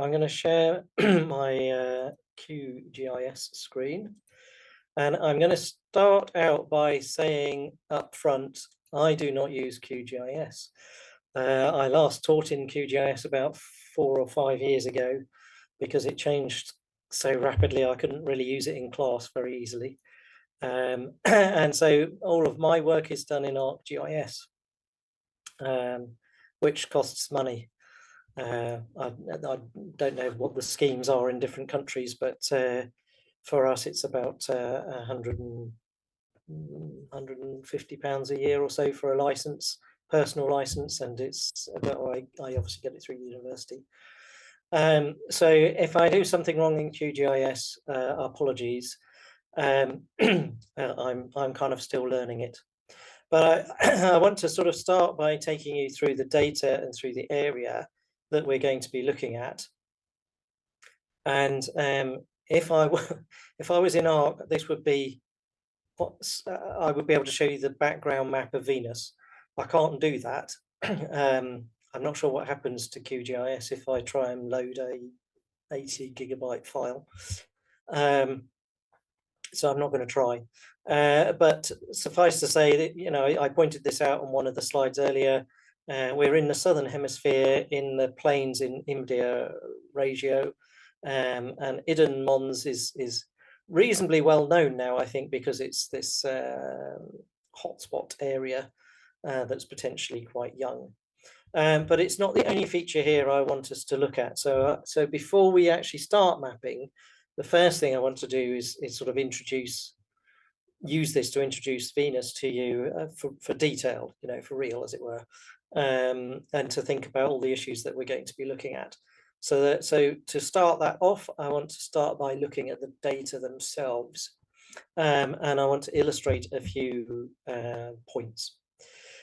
I'm going to share my QGIS screen, and I'm going to start out by saying up front, I do not use QGIS. I last taught in QGIS about 4 or 5 years ago because it changed so rapidly I couldn't really use it in class very easily. And so all of my work is done in ArcGIS, which costs money. I don't know what the schemes are in different countries, but for us it's about £150 a year or so for a license, personal license, and it's about, I obviously get it through the university. So if I do something wrong in QGIS, apologies. I'm kind of still learning it. But I want to sort of start by taking you through the data and through the area that we're going to be looking at. And if I was in ARC, this would be what I would be able to show you the background map of Venus. I can't do that. I'm not sure what happens to QGIS if I try and load a 80 gigabyte file. So I'm not going to try. But suffice to say that, you know, I pointed this out on one of the slides earlier. We're in the southern hemisphere in the plains in India ratio, and Iden Mons is reasonably well known now, I think, because it's this hotspot area that's potentially quite young. But it's not the only feature here I want us to look at. So before we actually start mapping, the first thing I want to do is sort of use this to introduce Venus to you for detail, you know, for real, as it were, and to think about all the issues that we're going to be looking at. So to start that off, I want to start by looking at the data themselves, and I want to illustrate a few points.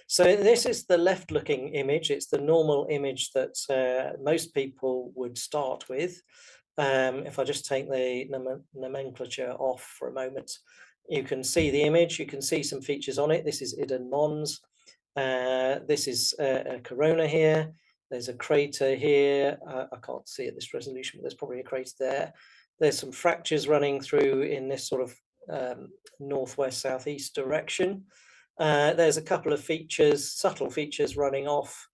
So this is the left-looking image. It's the normal image that most people would start with. If I just take the nomenclature off for a moment, you can see the image, you can see some features on it. This is Iden Mons. This is a corona here. There's a crater here. I can't see at this resolution, but there's probably a crater there. There's some fractures running through in this sort of northwest southeast direction. There's a couple of features, subtle features running off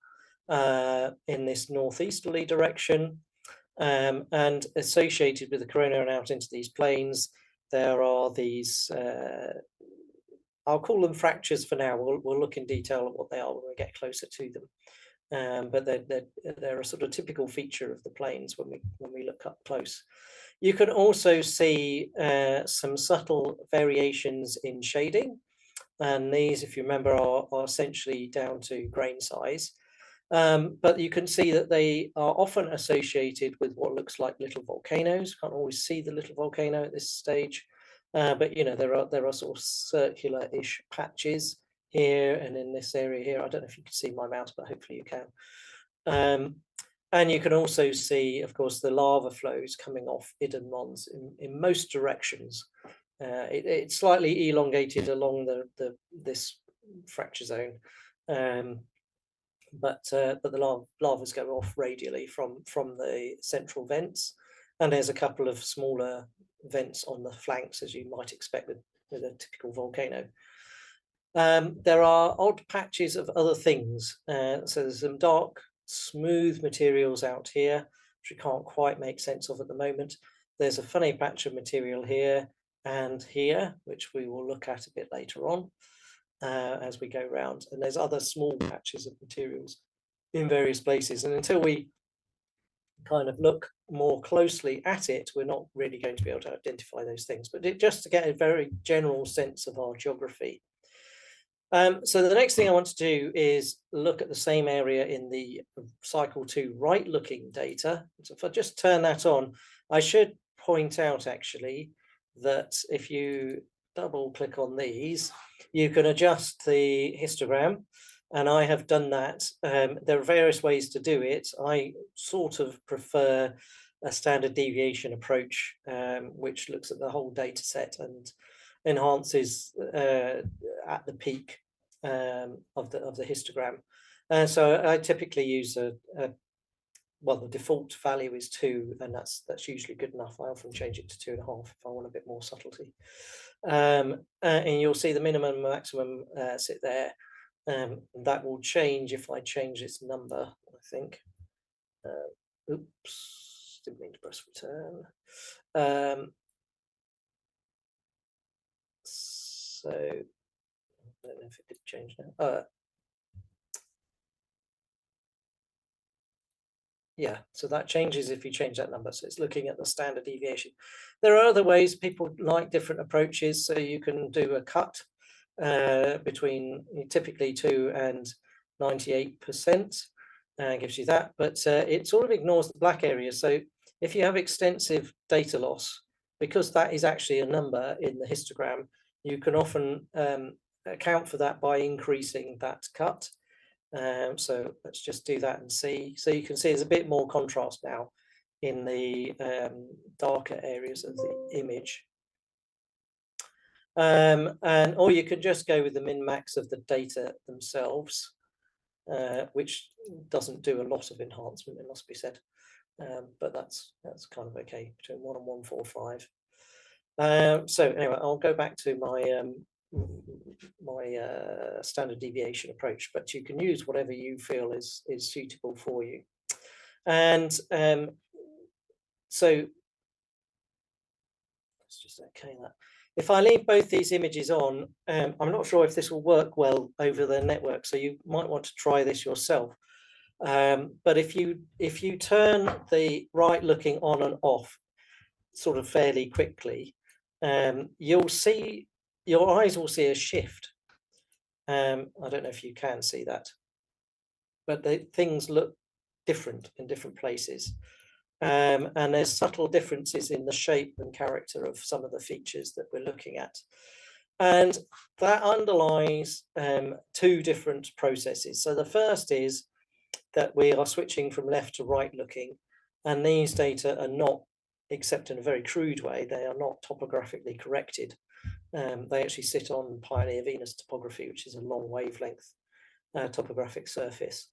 in this northeasterly direction. And associated with the corona and out into these plains, there are these, I'll call them fractures for now. We'll look in detail at what they are when we get closer to them. But they're a sort of typical feature of the plains when we look up close. You can also see some subtle variations in shading. And these, if you remember, are essentially down to grain size. But you can see that they are often associated with what looks like little volcanoes. Can't always see the little volcano at this stage, but you know, there are sort of circular-ish patches here and in this area here. I don't know if you can see my mouse, but hopefully you can. And you can also see, of course, the lava flows coming off Iden Mons in most directions. It's slightly elongated along this fracture zone. But the lavas go off radially from the central vents, and there's a couple of smaller vents on the flanks, as you might expect with a typical volcano. There are odd patches of other things. So there's some dark, smooth materials out here, which we can't quite make sense of at the moment. There's a funny patch of material here and here, which we will look at a bit later on. As we go round, and there's other small patches of materials in various places, and until we kind of look more closely at it, we're not really going to be able to identify those things, but just to get a very general sense of our geography. So the next thing I want to do is look at the same area in the cycle 2 right looking data. So if I just turn that on, I should point out actually that if you double click on these, you can adjust the histogram, and I have done that. There are various ways to do it. I sort of prefer a standard deviation approach, which looks at the whole data set and enhances at the peak of the histogram. So I typically use a well, the default value is 2, and that's usually good enough. I often change it to 2.5 if I want a bit more subtlety. And you'll see the minimum and maximum sit there. That will change if I change its number, I think. Oops, didn't mean to press return. So I don't know if it did change now. Yeah, so that changes if you change that number. So it's looking at the standard deviation. There are other ways. People like different approaches. So you can do a cut between typically 2 and 98%, gives you that, but it sort of ignores the black areas. So if you have extensive data loss, because that is actually a number in the histogram, you can often account for that by increasing that cut. So let's just do that and see. So you can see there's a bit more contrast now in the darker areas of the image. Or you could just go with the min-max of the data themselves, which doesn't do a lot of enhancement, it must be said. But that's kind of okay, between 1 and 145. So anyway, I'll go back to my standard deviation approach, but you can use whatever you feel is suitable for you. And so let's just okay that. If I leave both these images on, I'm not sure if this will work well over the network, so you might want to try this yourself. But if you turn the right looking on and off sort of fairly quickly, you'll see, your eyes will see a shift. I don't know if you can see that, but things look different in different places. And there's subtle differences in the shape and character of some of the features that we're looking at. And that underlies 2 different processes. So the first is that we are switching from left to right looking, and these data are not, except in a very crude way, they are not topographically corrected. They actually sit on Pioneer Venus topography, which is a long wavelength topographic surface.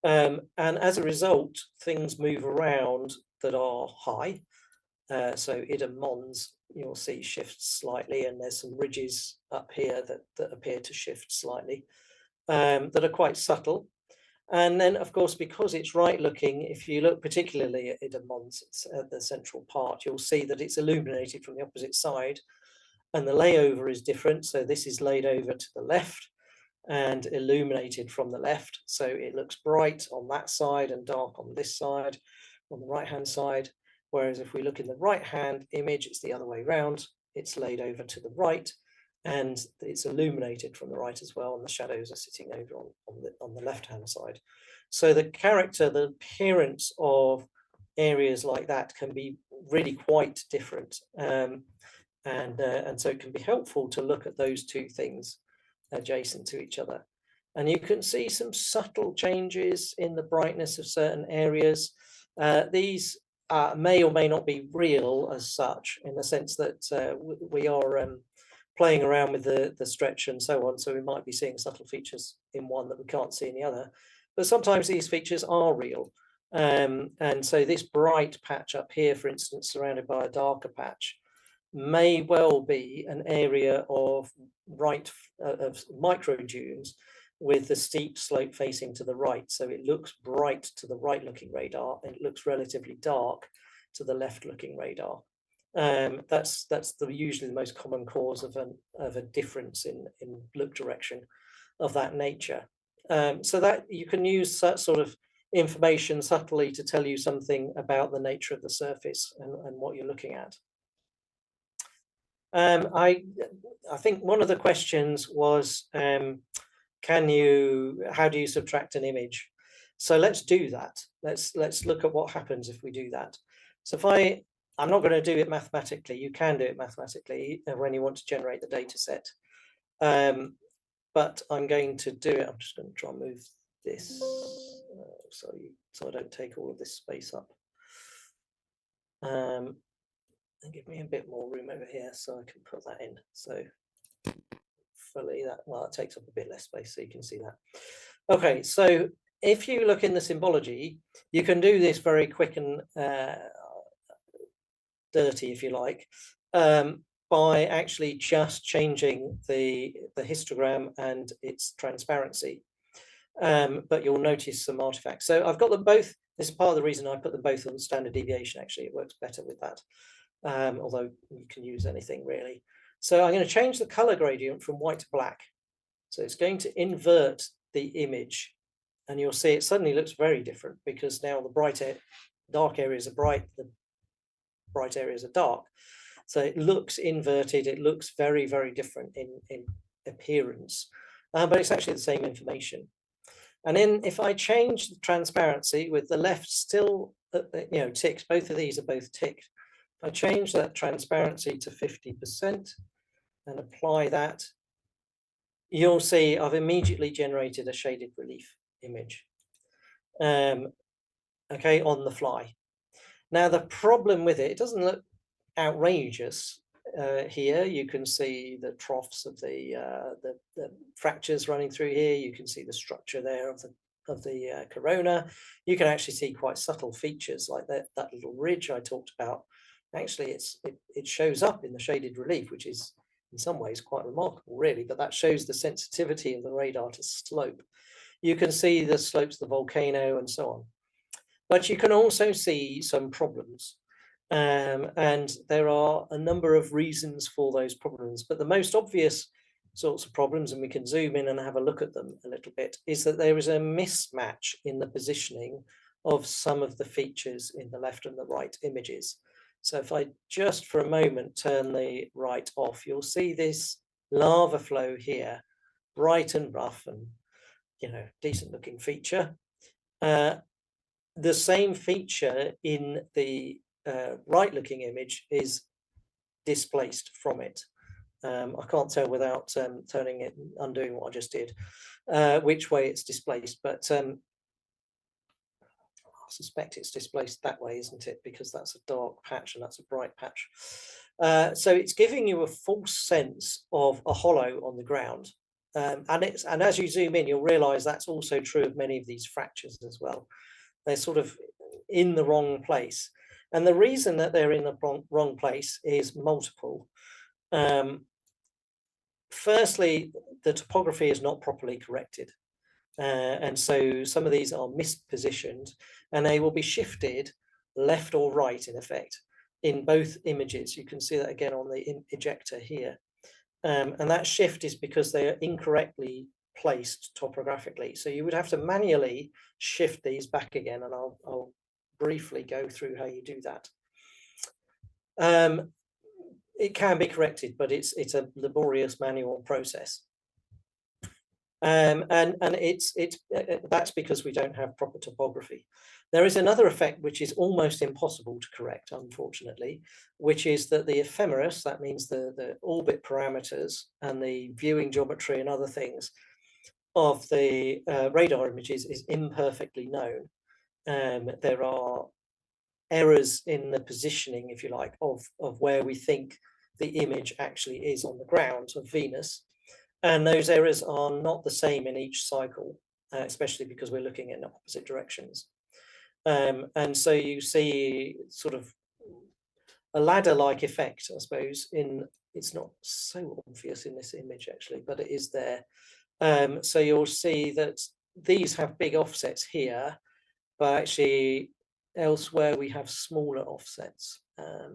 And as a result, things move around that are high. So Idem Mons, you'll see shifts slightly, and there's some ridges up here that appear to shift slightly, that are quite subtle. And then, of course, because it's right looking, if you look particularly at Idem Mons, it's at the central part, you'll see that it's illuminated from the opposite side, and the layover is different. So this is laid over to the left and illuminated from the left. So it looks bright on that side and dark on this side, on the right-hand side. Whereas if we look in the right-hand image, it's the other way around. It's laid over to the right and it's illuminated from the right as well. And the shadows are sitting over on the left-hand side. So the character, the appearance of areas like that can be really quite different. And so it can be helpful to look at those 2 things adjacent to each other. And you can see some subtle changes in the brightness of certain areas. These may or may not be real as such, in the sense that we are playing around with the stretch and so on. So we might be seeing subtle features in one that we can't see in the other. But sometimes these features are real. And so this bright patch up here, for instance, surrounded by a darker patch, may well be an area of micro dunes with the steep slope facing to the right. So it looks bright to the right looking radar and it looks relatively dark to the left looking radar. That's usually the most common cause of a difference in look direction of that nature. So that you can use that sort of information subtly to tell you something about the nature of the surface and what you're looking at. I think one of the questions was, how do you subtract an image? So let's do that. Let's look at what happens if we do that. So if I'm not going to do it mathematically. You can do it mathematically when you want to generate the data set. But I'm going to do it. I'm just going to try and move this so I don't take all of this space up. And give me a bit more room over here so I can put that in. So fully that, well, it takes up a bit less space so you can see that. Okay, so if you look in the symbology, you can do this very quick and dirty, if you like, by actually just changing the histogram and its transparency. But you'll notice some artifacts. So I've got them both. This is part of the reason I put them both on standard deviation. Actually, it works better with that, although you can use anything really. So I'm going to change the color gradient from white to black. So it's going to invert the image, and you'll see it suddenly looks very different, because now the dark areas are bright, the bright areas are dark. So it looks inverted. It looks very, very different in appearance, but it's actually the same information. And then if I change the transparency with the left still, ticked, both of these are both ticked. If I change that transparency to 50% and apply that, you'll see I've immediately generated a shaded relief image, okay, on the fly. Now, the problem with it doesn't look outrageous. Here you can see the troughs of the fractures running through here. You can see the structure there of the corona. You can actually see quite subtle features like that little ridge I talked about. Actually, it shows up in the shaded relief, which is in some ways quite remarkable, really. But that shows the sensitivity of the radar to slope. You can see the slopes of the volcano and so on. But you can also see some problems. And there are a number of reasons for those problems. But the most obvious sorts of problems, and we can zoom in and have a look at them a little bit, is that there is a mismatch in the positioning of some of the features in the left and the right images. So if I just for a moment turn the right off, you'll see this lava flow here, bright and rough and, decent looking feature. The same feature in the right looking image is displaced from it. I can't tell without undoing what I just did, which way it's displaced, but I suspect it's displaced that way, isn't it? Because that's a dark patch and that's a bright patch. So it's giving you a false sense of a hollow on the ground. And as you zoom in, you'll realize that's also true of many of these fractures as well. They're sort of in the wrong place. And the reason that they're in the wrong place is multiple. Firstly, the topography is not properly corrected. And so some of these are mispositioned, and they will be shifted left or right, in effect, in both images. You can see that again on the ejector here. And that shift is because they are incorrectly placed topographically. So you would have to manually shift these back again, and I'll briefly go through how you do that. It can be corrected, but it's a laborious manual process. And that's because we don't have proper topography. There is another effect which is almost impossible to correct, unfortunately, which is that the ephemeris, that means the orbit parameters and the viewing geometry and other things of the radar images is imperfectly known. There are errors in the positioning, if you like, of where we think the image actually is on the ground of Venus. And those errors are not the same in each cycle, especially because we're looking in opposite directions. And so you see sort of a ladder-like effect, I suppose, it's not so obvious in this image actually, but it is there. So you'll see that these have big offsets here, but actually elsewhere we have smaller offsets. Let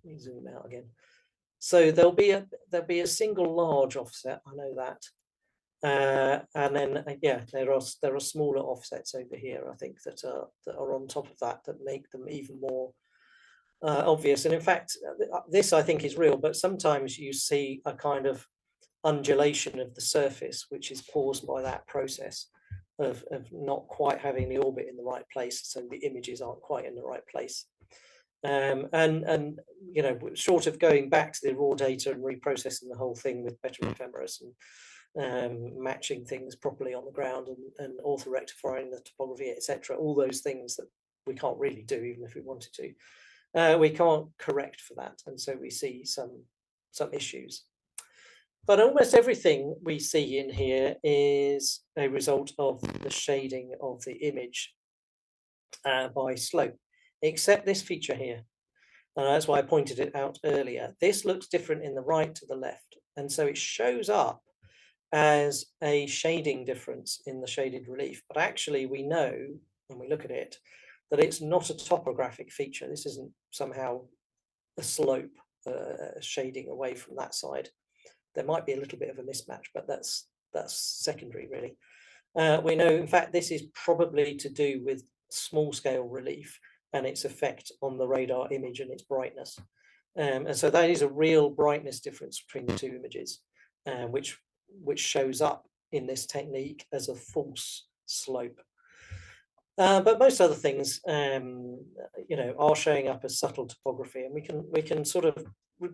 me zoom out again. So there'll be a single large offset, I know that, and then there are smaller offsets over here, I think, that are on top of that make them even more obvious. And in fact, this I think is real, but sometimes you see a kind of undulation of the surface, which is caused by that process of not quite having the orbit in the right place, so the images aren't quite in the right place. And short of going back to the raw data and reprocessing the whole thing with better ephemeris and matching things properly on the ground and orthorectifying the topography, etc., all those things that we can't really do even if we wanted to, we can't correct for that, and so we see some issues. But almost everything we see in here is a result of the shading of the image by slope, except this feature here. And that's why I pointed it out earlier. This looks different in the right to the left. And so it shows up as a shading difference in the shaded relief. But actually we know, when we look at it, that it's not a topographic feature. This isn't somehow a slope shading away from that side. There might be a little bit of a mismatch, but that's secondary really. We know, in fact, this is probably to do with small scale relief and its effect on the radar image and its brightness. And so that is a real brightness difference between the two images, which shows up in this technique as a false slope. But most other things, you know, are showing up as subtle topography, and we can sort of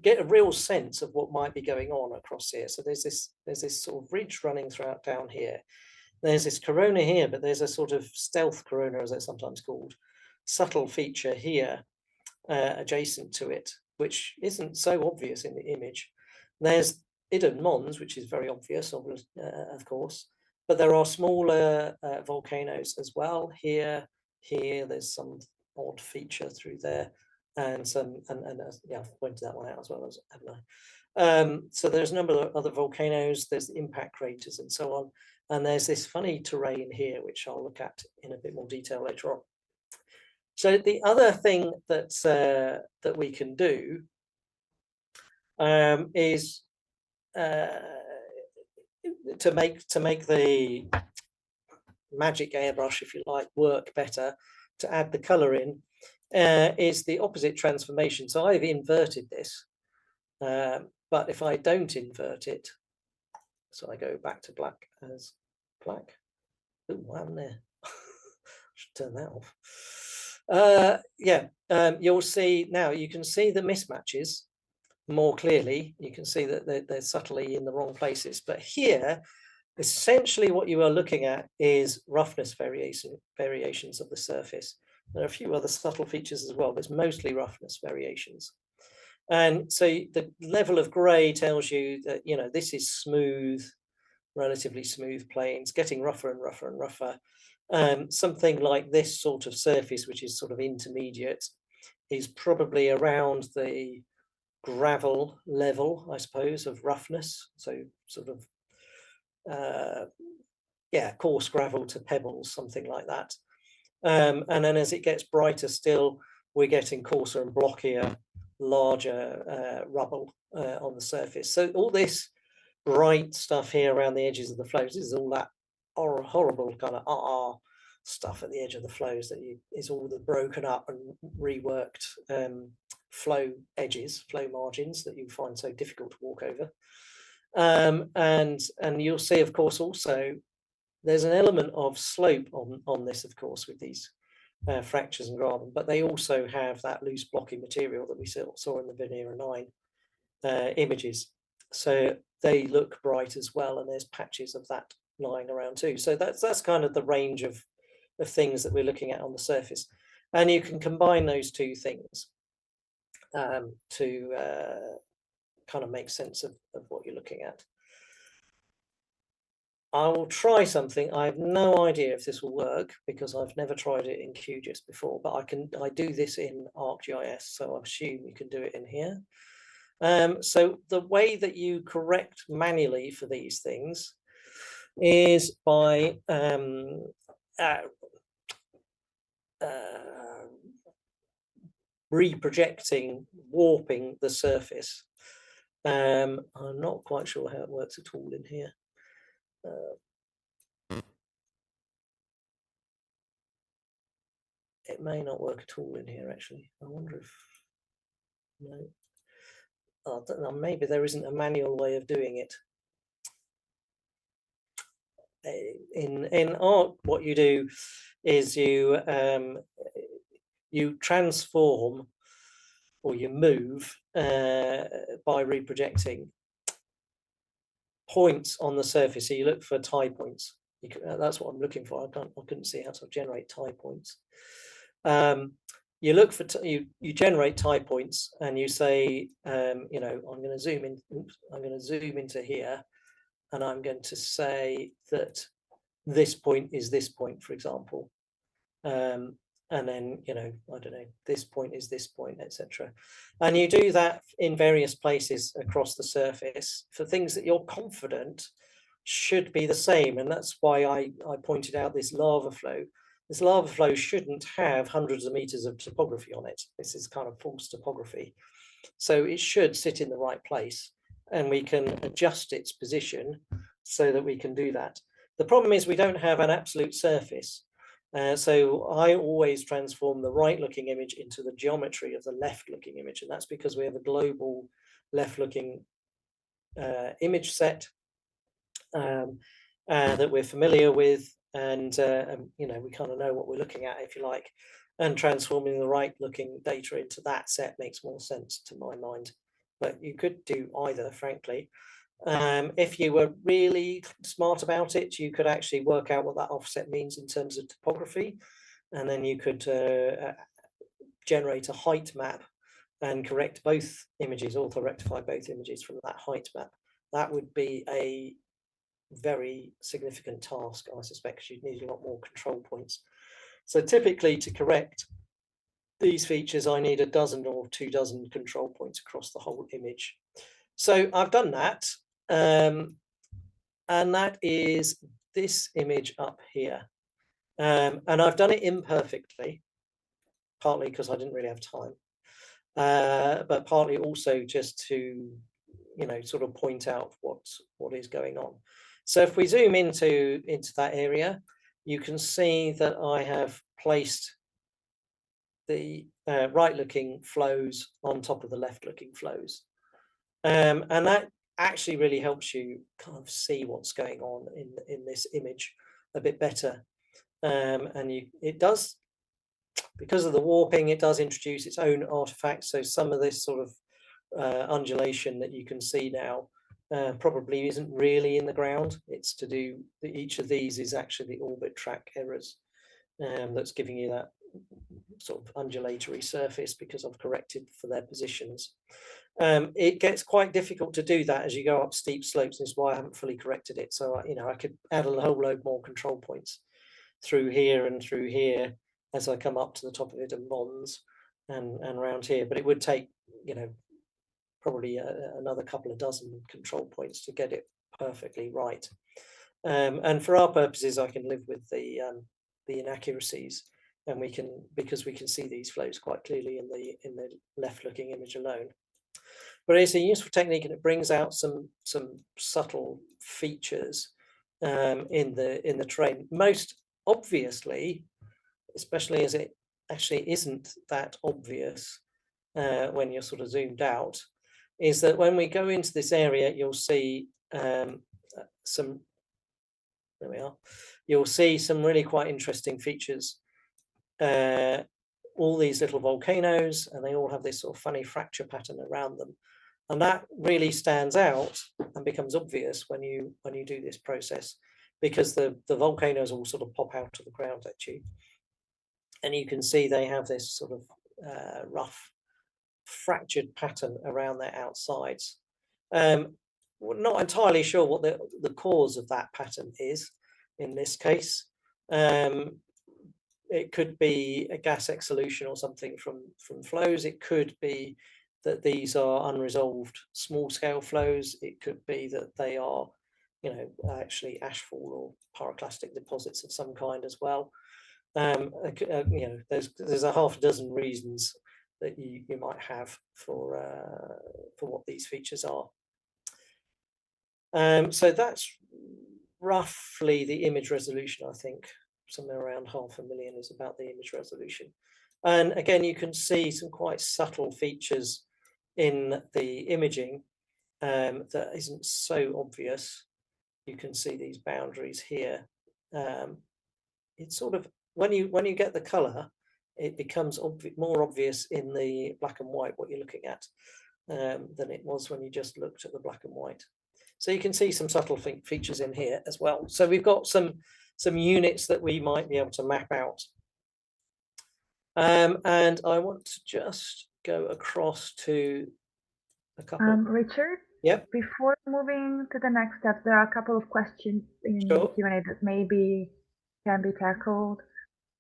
get a real sense of what might be going on across here. So there's this sort of ridge running throughout down here. There's this corona here, but there's a sort of stealth corona, as it's sometimes called, subtle feature here adjacent to it, which isn't so obvious in the image. There's Idun Mons, which is very obvious, of course, but there are smaller volcanoes as well. Here, there's some odd feature through there, and yeah, I've pointed that one out as well, as haven't I? So there's a number of other volcanoes, there's the impact craters and so on, and there's this funny terrain here, which I'll look at in a bit more detail later on. So the other thing that we can do is to make the magic airbrush, if you like, work better, to add the color in, is the opposite transformation. So I've inverted this, but if I don't invert it, so I go back to black as black. Oh, what happened there? Should turn that off. Yeah, you'll see now, you can see the mismatches more clearly. You can see that they're subtly in the wrong places. But here, essentially what you are looking at is roughness variations of the surface. There are a few other subtle features as well, but it's mostly roughness variations. And so the level of grey tells you that, you know, this is smooth, relatively smooth plains, getting rougher and rougher and rougher. Something like this sort of surface, which is sort of intermediate, is probably around the gravel level, I suppose, of roughness. So sort of, yeah, coarse gravel to pebbles, something like that. And then as it gets brighter still, we're getting coarser and blockier, larger rubble on the surface. So all this bright stuff here around the edges of the flows is all that horrible kind of stuff at the edge of the flows that is all the broken up and reworked flow edges, flow margins that you find so difficult to walk over. And you'll see, of course, also there's an element of slope on this, of course, with these fractures and graben, but they also have that loose blocky material that we saw in the Venera 9 images. So they look bright as well, and there's patches of that lying around too. So that's kind of the range of things that we're looking at on the surface, and you can combine those two things to kind of make sense of what you're looking at. I will try something. I have no idea if this will work because I've never tried it in QGIS before, but I do this in ArcGIS, so I assume you can do it in here. So the way that you correct manually for these things is by reprojecting, warping the surface. I'm not quite sure how it works at all in here. It may not work at all in here, actually. I wonder if, no. Oh, I don't know, maybe there isn't a manual way of doing it. In Arc, what you do is you transform or you move by reprojecting points on the surface. So you look for tie points. That's what I'm looking for. I couldn't see how to generate tie points. you look for, you generate tie points, and you say, you know, I'm going to zoom in, I'm going to zoom into here, and I'm going to say that this point is this point, for example. And then, you know, I don't know, this point is this point, etc. And you do that in various places across the surface for things that you're confident should be the same. And that's why I pointed out this lava flow. This lava flow shouldn't have hundreds of meters of topography on it. This is kind of false topography. So it should sit in the right place, and we can adjust its position so that we can do that. The problem is we don't have an absolute surface. So I always transform the right looking image into the geometry of the left looking image. And that's because we have a global left looking image set that we're familiar with. And you know, we kind of know what we're looking at, if you like, and transforming the right looking data into that set makes more sense to my mind. But you could do either, frankly. If you were really smart about it, you could actually work out what that offset means in terms of topography, and then you could generate a height map and correct both images, auto-rectify both images from that height map. That would be a very significant task, I suspect, because you'd need a lot more control points. So typically, to correct these features, I need a dozen or 2 dozen control points across the whole image. So I've done that. And that is this image up here. And I've done it imperfectly, partly because I didn't really have time, but partly also just to, you know, sort of point out what is going on. So if we zoom into that area, you can see that I have placed the right-looking flows on top of the left-looking flows. And that actually really helps you kind of see what's going on in this image a bit better. And it does, because of the warping, it does introduce its own artifacts. So some of this sort of undulation that you can see now probably isn't really in the ground. It's to do, each of these is actually the orbit track errors that's giving you that sort of undulatory surface because I've corrected for their positions. It gets quite difficult to do that as you go up steep slopes. This is why I haven't fully corrected it. So, you know, I could add a whole load more control points through here and through here as I come up to the top of it and Mons and around here. But it would take, you know, probably another couple of dozen control points to get it perfectly right. And for our purposes, I can live with the inaccuracies, and we can, because we can see these flows quite clearly in the left-looking image alone. But it's a useful technique, and it brings out some subtle features in the terrain. Most obviously, especially as it actually isn't that obvious when you're sort of zoomed out, is that when we go into this area, you'll see some. There we are. You'll see some really quite interesting features. All these little volcanoes, and they all have this sort of funny fracture pattern around them. And that really stands out and becomes obvious when you do this process, because the volcanoes all sort of pop out of the ground at you. And you can see they have this sort of rough fractured pattern around their outsides. We're not entirely sure what the cause of that pattern is in this case. It could be a gas exsolution or something from flows. It could be that these are unresolved small scale flows. It could be that they are, you know, actually ashfall or pyroclastic deposits of some kind as well. You know, there's a half a dozen reasons that you might have for what these features are. So that's roughly the image resolution. I think somewhere around 500,000 is about the image resolution. And again, you can see some quite subtle features in the imaging that isn't so obvious. You can see these boundaries here. It's sort of, when you get the color, it becomes more obvious in the black and white what you're looking at than it was when you just looked at the black and white. So you can see some subtle features in here as well. So we've got some units that we might be able to map out. And I want to just go across to a couple. Richard, Yep, before moving to the next step, there are a couple of questions in the sure. Q&A that maybe can be tackled.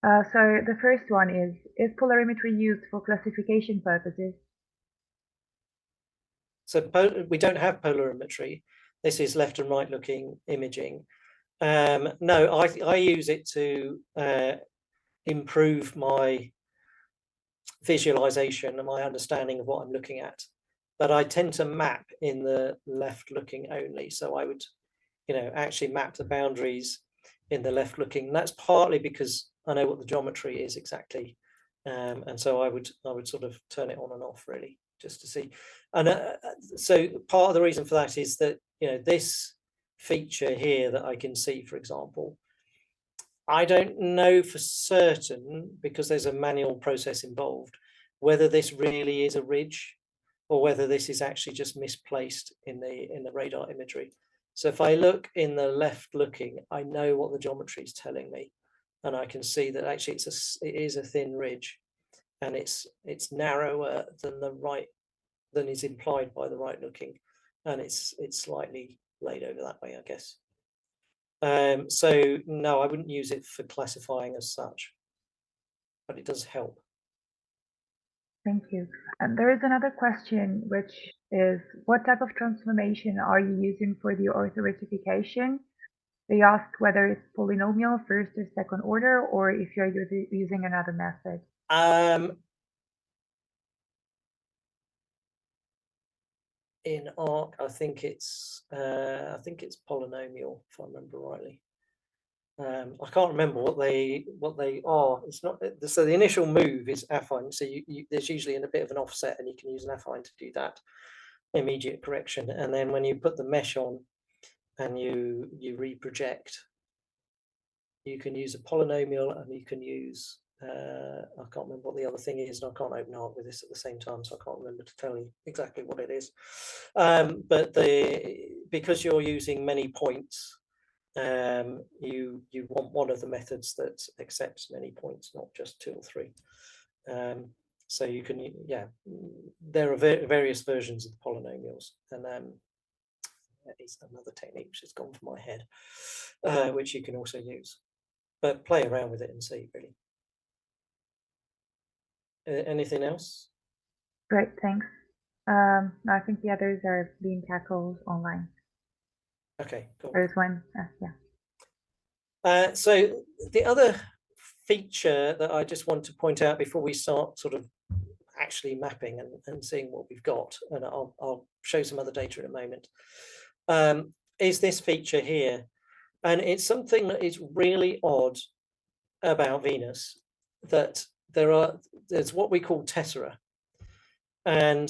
So the first one is polarimetry used for classification purposes? So we don't have polarimetry. This is left and right looking imaging. No, I use it to improve my visualization and my understanding of what I'm looking at. But I tend to map in the left looking only. So I would, actually map the boundaries in the left looking. And that's partly because I know what the geometry is exactly. And so I would sort of turn it on and off really just to see. And so part of the reason for that is that, this feature here that I can see, for example, I don't know for certain, because there's a manual process involved, whether this really is a ridge or whether this is actually just misplaced in the radar imagery. So if I look in the left looking, I know what the geometry is telling me, and I can see that actually it is a thin ridge, and it's narrower than than is implied by the right looking, and it's slightly laid over that way, I guess. So no, I wouldn't use it for classifying as such, but it does help. Thank you. And there is another question, which is, what type of transformation are you using for the orthorectification? They ask whether it's polynomial, first or second order, or if you're using another method. In ARC, I think it's polynomial, if I remember rightly. I can't remember what they are. It's not so the initial move is affine. So there's usually a bit of an offset, and you can use an affine to do that immediate correction. And then when you put the mesh on and you reproject, you can use a polynomial, and you can use I can't remember what the other thing is, and I can't open ARC with this at the same time, so I can't remember to tell you exactly what it is. But because you're using many points, you want one of the methods that accepts many points, not just 2 or 3. So you can, there are various versions of the polynomials, and is another technique which has gone from my head, which you can also use, but play around with it and see really. Anything else? Great, thanks. I think the others are being tackled online. Okay, cool. There's one, yeah. So the other feature that I just want to point out before we start sort of actually mapping and seeing what we've got, and I'll show some other data in a moment, is this feature here. And it's something that is really odd about Venus, that there's what we call tessera. And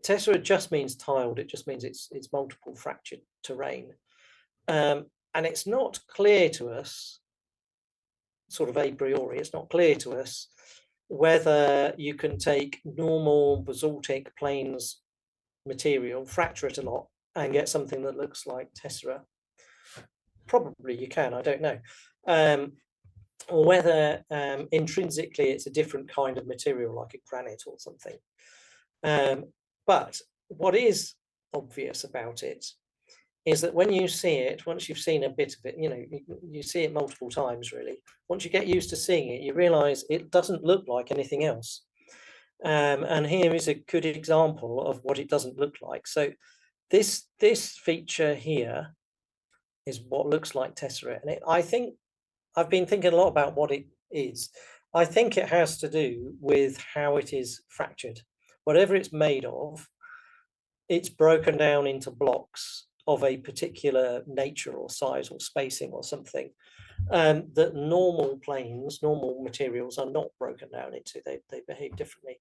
tessera just means tiled. It just means it's multiple fractured terrain. And it's not clear to us, sort of a priori, it's not clear to us whether you can take normal basaltic plains material, fracture it a lot, and get something that looks like tessera. Probably you can, I don't know. Or whether intrinsically it's a different kind of material, like a granite or something. But what is obvious about it is that when you see it, once you've seen a bit of it, you see it multiple times really. Once you get used to seeing it, you realize it doesn't look like anything else. And here is a good example of what it doesn't look like. So this feature here is what looks like tessera, and I think I've been thinking a lot about what it is. I think it has to do with how it is fractured. Whatever it's made of, it's broken down into blocks of a particular nature or size or spacing or something, that normal planes, normal materials are not broken down into. They behave differently.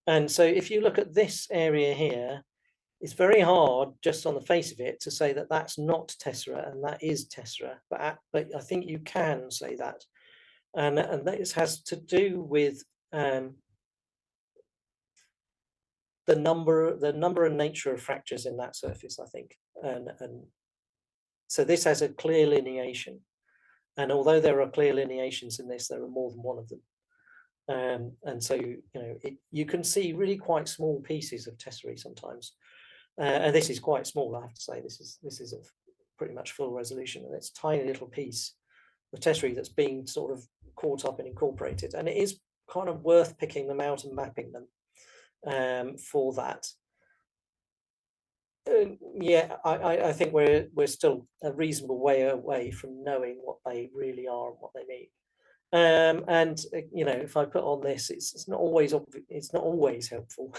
And so if you look at this area here, it's very hard just on the face of it to say that that's not tessera and that is tessera, but I think you can say that. And this has to do with the number and nature of fractures in that surface, I think. And so this has a clear lineation. And although there are clear lineations in this, there are more than one of them. And so, you can see really quite small pieces of tesserae sometimes. And this is quite small, I have to say. This is of pretty much full resolution, and it's a tiny little piece of tesserae that's being sort of caught up and incorporated. And it is kind of worth picking them out and mapping them for that. Yeah, I think we're still a reasonable way away from knowing what they really are and what they mean. And if I put on this, it's not always helpful.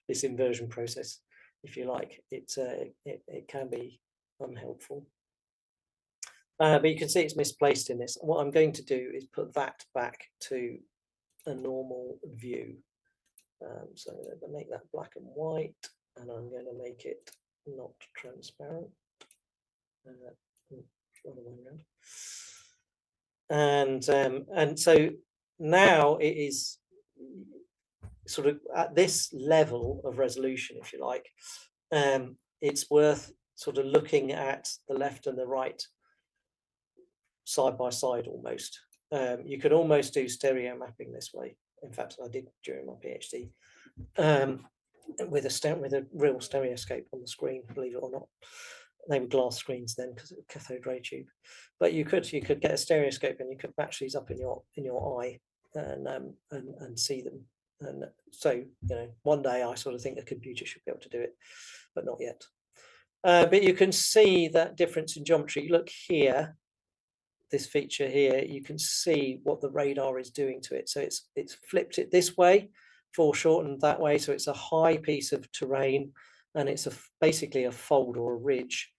This inversion process, if you like, it can be unhelpful. But you can see it's misplaced in this. What I'm going to do is put that back to a normal view. So I'm going to make that black and white, and I'm going to make it not transparent. Other way around. And so now it is sort of at this level of resolution, if you like. It's worth sort of looking at the left and the right side by side almost. You could almost do stereo mapping this way. In fact, I did during my PhD with a real stereoscope on the screen, believe it or not. They were glass screens then because it was cathode ray tube, but you could get a stereoscope and you could match these up in your eye and see them. And so one day I sort of think a computer should be able to do it, but not yet. But you can see that difference in geometry. Look here, this feature here, you can see what the radar is doing to it. So it's flipped it this way, foreshortened that way. So it's a high piece of terrain, and it's basically a fold or a ridge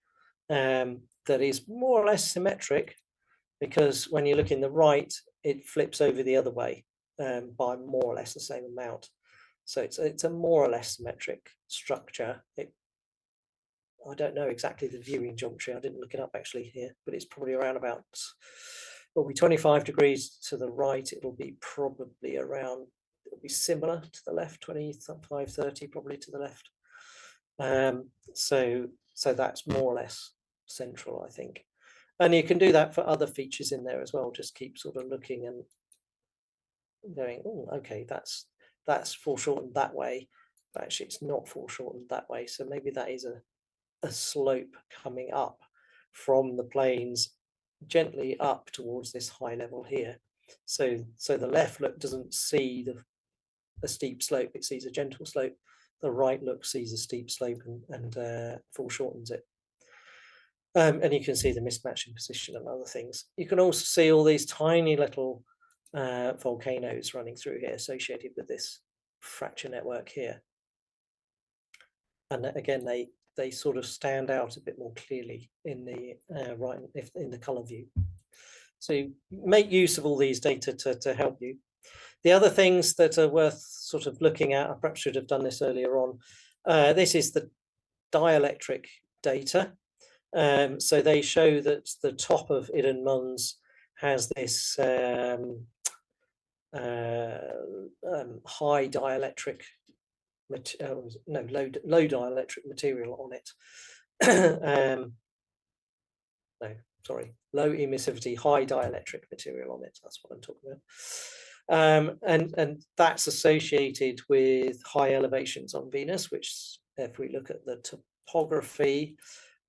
that is more or less symmetric, because when you look in the right, it flips over the other way by more or less the same amount. So it's a more or less symmetric structure. I don't know exactly the viewing geometry. I didn't look it up actually here, but it's probably around about, it'll be 25 degrees to the right. It'll be probably around, it'll be similar to the left, 25, 30 probably to the left. So that's more or less central, I think. And you can do that for other features in there as well. Just keep sort of looking and going, oh, okay, that's foreshortened that way, but actually it's not foreshortened that way. So maybe that is a slope coming up from the plains gently up towards this high level here. So the left look doesn't see a steep slope, it sees a gentle slope. The right look sees a steep slope and foreshortens it. And you can see the mismatch in position and other things. You can also see all these tiny little volcanoes running through here associated with this fracture network here. And again, they sort of stand out a bit more clearly in the in the color view. So you make use of all these data to help you. The other things that are worth sort of looking at, I perhaps should have done this earlier on. This is the dielectric data. So they show that the top of Idun Mons has this high dielectric, low dielectric material on it. No, sorry, low emissivity, high dielectric material on it. That's what I'm talking about. And that's associated with high elevations on Venus, which if we look at the topography,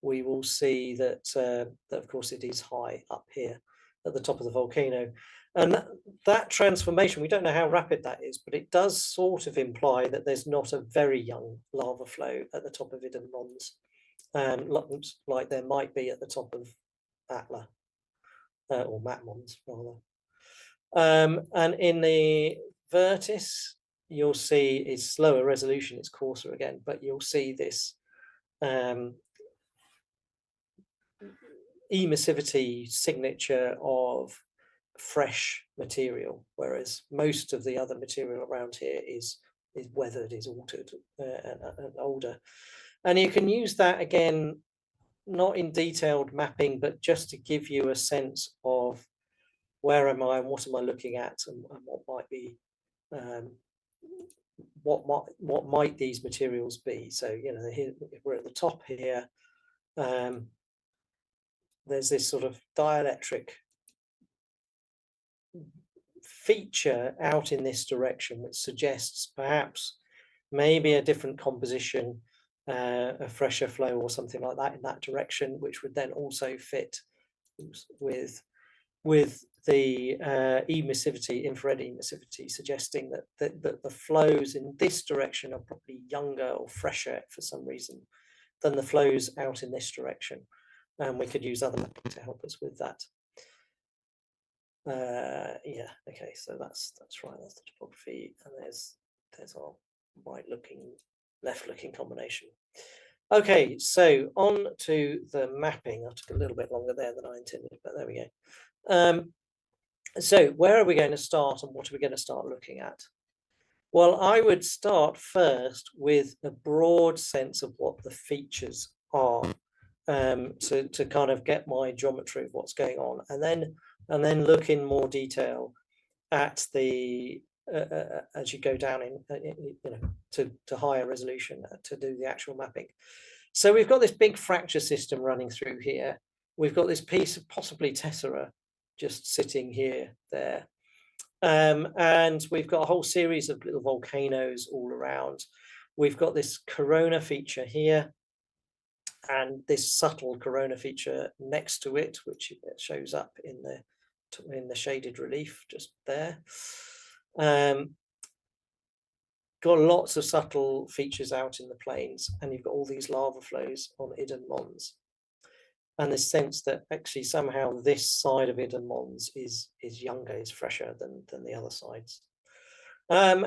we will see that, that of course it is high up here at the top of the volcano. And that transformation, we don't know how rapid that is, but it does sort of imply that there's not a very young lava flow at the top of Idun Mons, like there might be at the top of Atla, or Matmons rather. And in the Vertis, you'll see it's slower resolution, it's coarser again, but you'll see this emissivity signature of fresh material, whereas most of the other material around here is weathered, is altered and older. And you can use that again, not in detailed mapping, but just to give you a sense of where am I and what am I looking at, and what might be what might these materials be. So here we're at the top here. There's this sort of dielectric feature out in this direction, which suggests perhaps maybe a different composition, a fresher flow or something like that in that direction, which would then also fit with the emissivity, infrared emissivity, suggesting that the flows in this direction are probably younger or fresher for some reason than the flows out in this direction. And we could use other mapping to help us with that. Yeah, okay, so that's right, that's the topography, and there's our left-looking combination. Okay, so on to the mapping. I took a little bit longer there than I intended, but there we go. So where are we going to start, and what are we going to start looking at? Well, I would start first with a broad sense of what the features are, to kind of get my geometry of what's going on, and then look in more detail at the as you go down to higher resolution to do the actual mapping. So we've got this big fracture system running through here. We've got this piece of possibly tessera just sitting here, there. And we've got a whole series of little volcanoes all around. We've got this corona feature here, and this subtle corona feature next to it, which shows up in the shaded relief just there. Got lots of subtle features out in the plains, and you've got all these lava flows on Iden Mons, and this sense that actually somehow this side of Iden Mons is younger, is fresher than the other sides.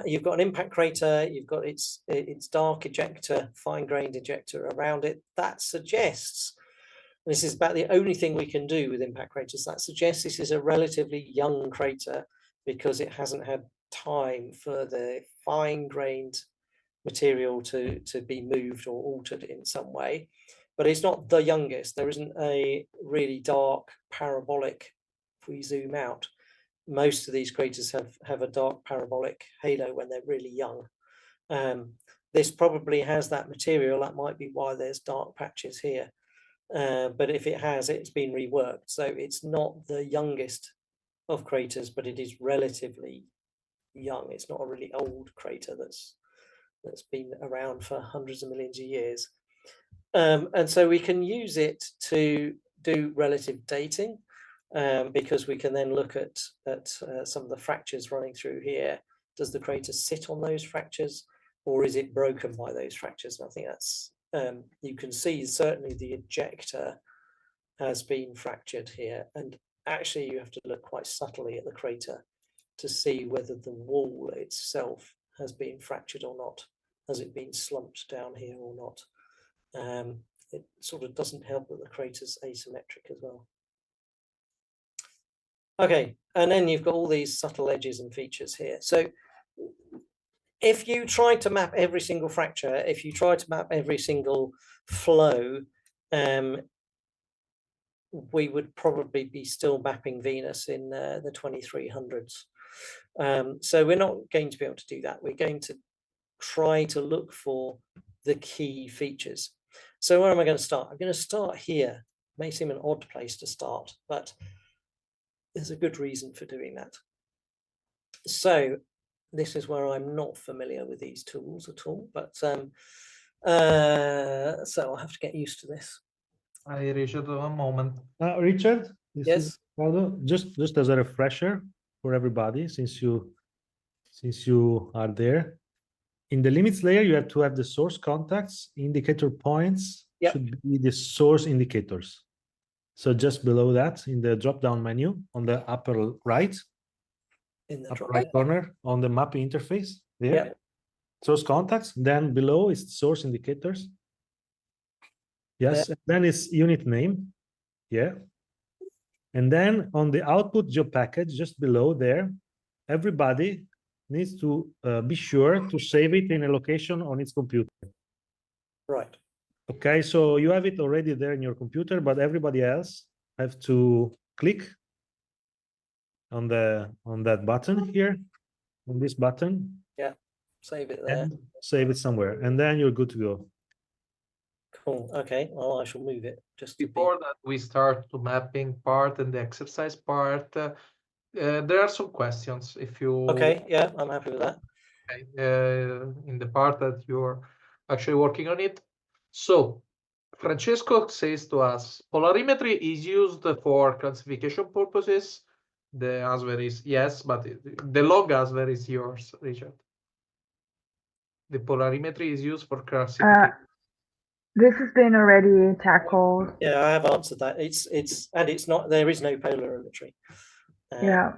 You've got an impact crater, you've got its dark ejector, fine-grained ejector around it. That suggests, and this is about the only thing we can do with impact craters, that suggests this is a relatively young crater because it hasn't had time for the fine-grained material to be moved or altered in some way. But it's not the youngest. There isn't a really dark parabolic, if we zoom out. Most of these craters have a dark parabolic halo when they're really young. This probably has that material. That might be why there's dark patches here. But if it has, it's been reworked. So it's not the youngest of craters, but it is relatively young. It's not a really old crater that's been around for hundreds of millions of years. And so we can use it to do relative dating, because we can then look at some of the fractures running through here. Does the crater sit on those fractures, or is it broken by those fractures? And I think that's, you can see certainly the ejector has been fractured here, and actually you have to look quite subtly at the crater to see whether the wall itself has been fractured or not. Has it been slumped down here or not? It sort of doesn't help that the crater's asymmetric as well. Okay, and then you've got all these subtle edges and features here. So if you tried to map every single fracture, if you tried to map every single flow, we would probably be still mapping Venus in the 2300s. So we're not going to be able to do that. We're going to try to look for the key features. So where am I going to start? I'm going to start here. It may seem an odd place to start, but there's a good reason for doing that. So this is where I'm not familiar with these tools at all, but so I'll have to get used to this. Richard, one moment. Richard, this Yes. is Ricardo. Just as a refresher for everybody, since you are there, in the limits layer, you have to have the source contacts. Indicator points should be the source indicators. So just below that, in the drop-down menu on the upper right, In the upper right corner on the mapping interface there, Yep. source contacts. Then below is source indicators. Yes, and then it's unit name. Yeah. And then on the output geo package, just below there, everybody needs to be sure to save it in a location on its computer. Right. Okay, so you have it already there in your computer, but everybody else have to click on that button here, on this button. Yeah, save it there. And save it somewhere, and then you're good to go. Cool. Okay. Well, I shall move it just to Before that we start the mapping part and the exercise part, there are some questions if you Okay, yeah, I'm happy with that. in the part that you're actually working on it. So Francesco says to us, polarimetry is used for classification purposes. The answer is yes, but the log answer is yours, Richard. The polarimetry is used for classification. This has been already tackled. Yeah, I have answered that. It's not, there is no polarimetry. Yeah.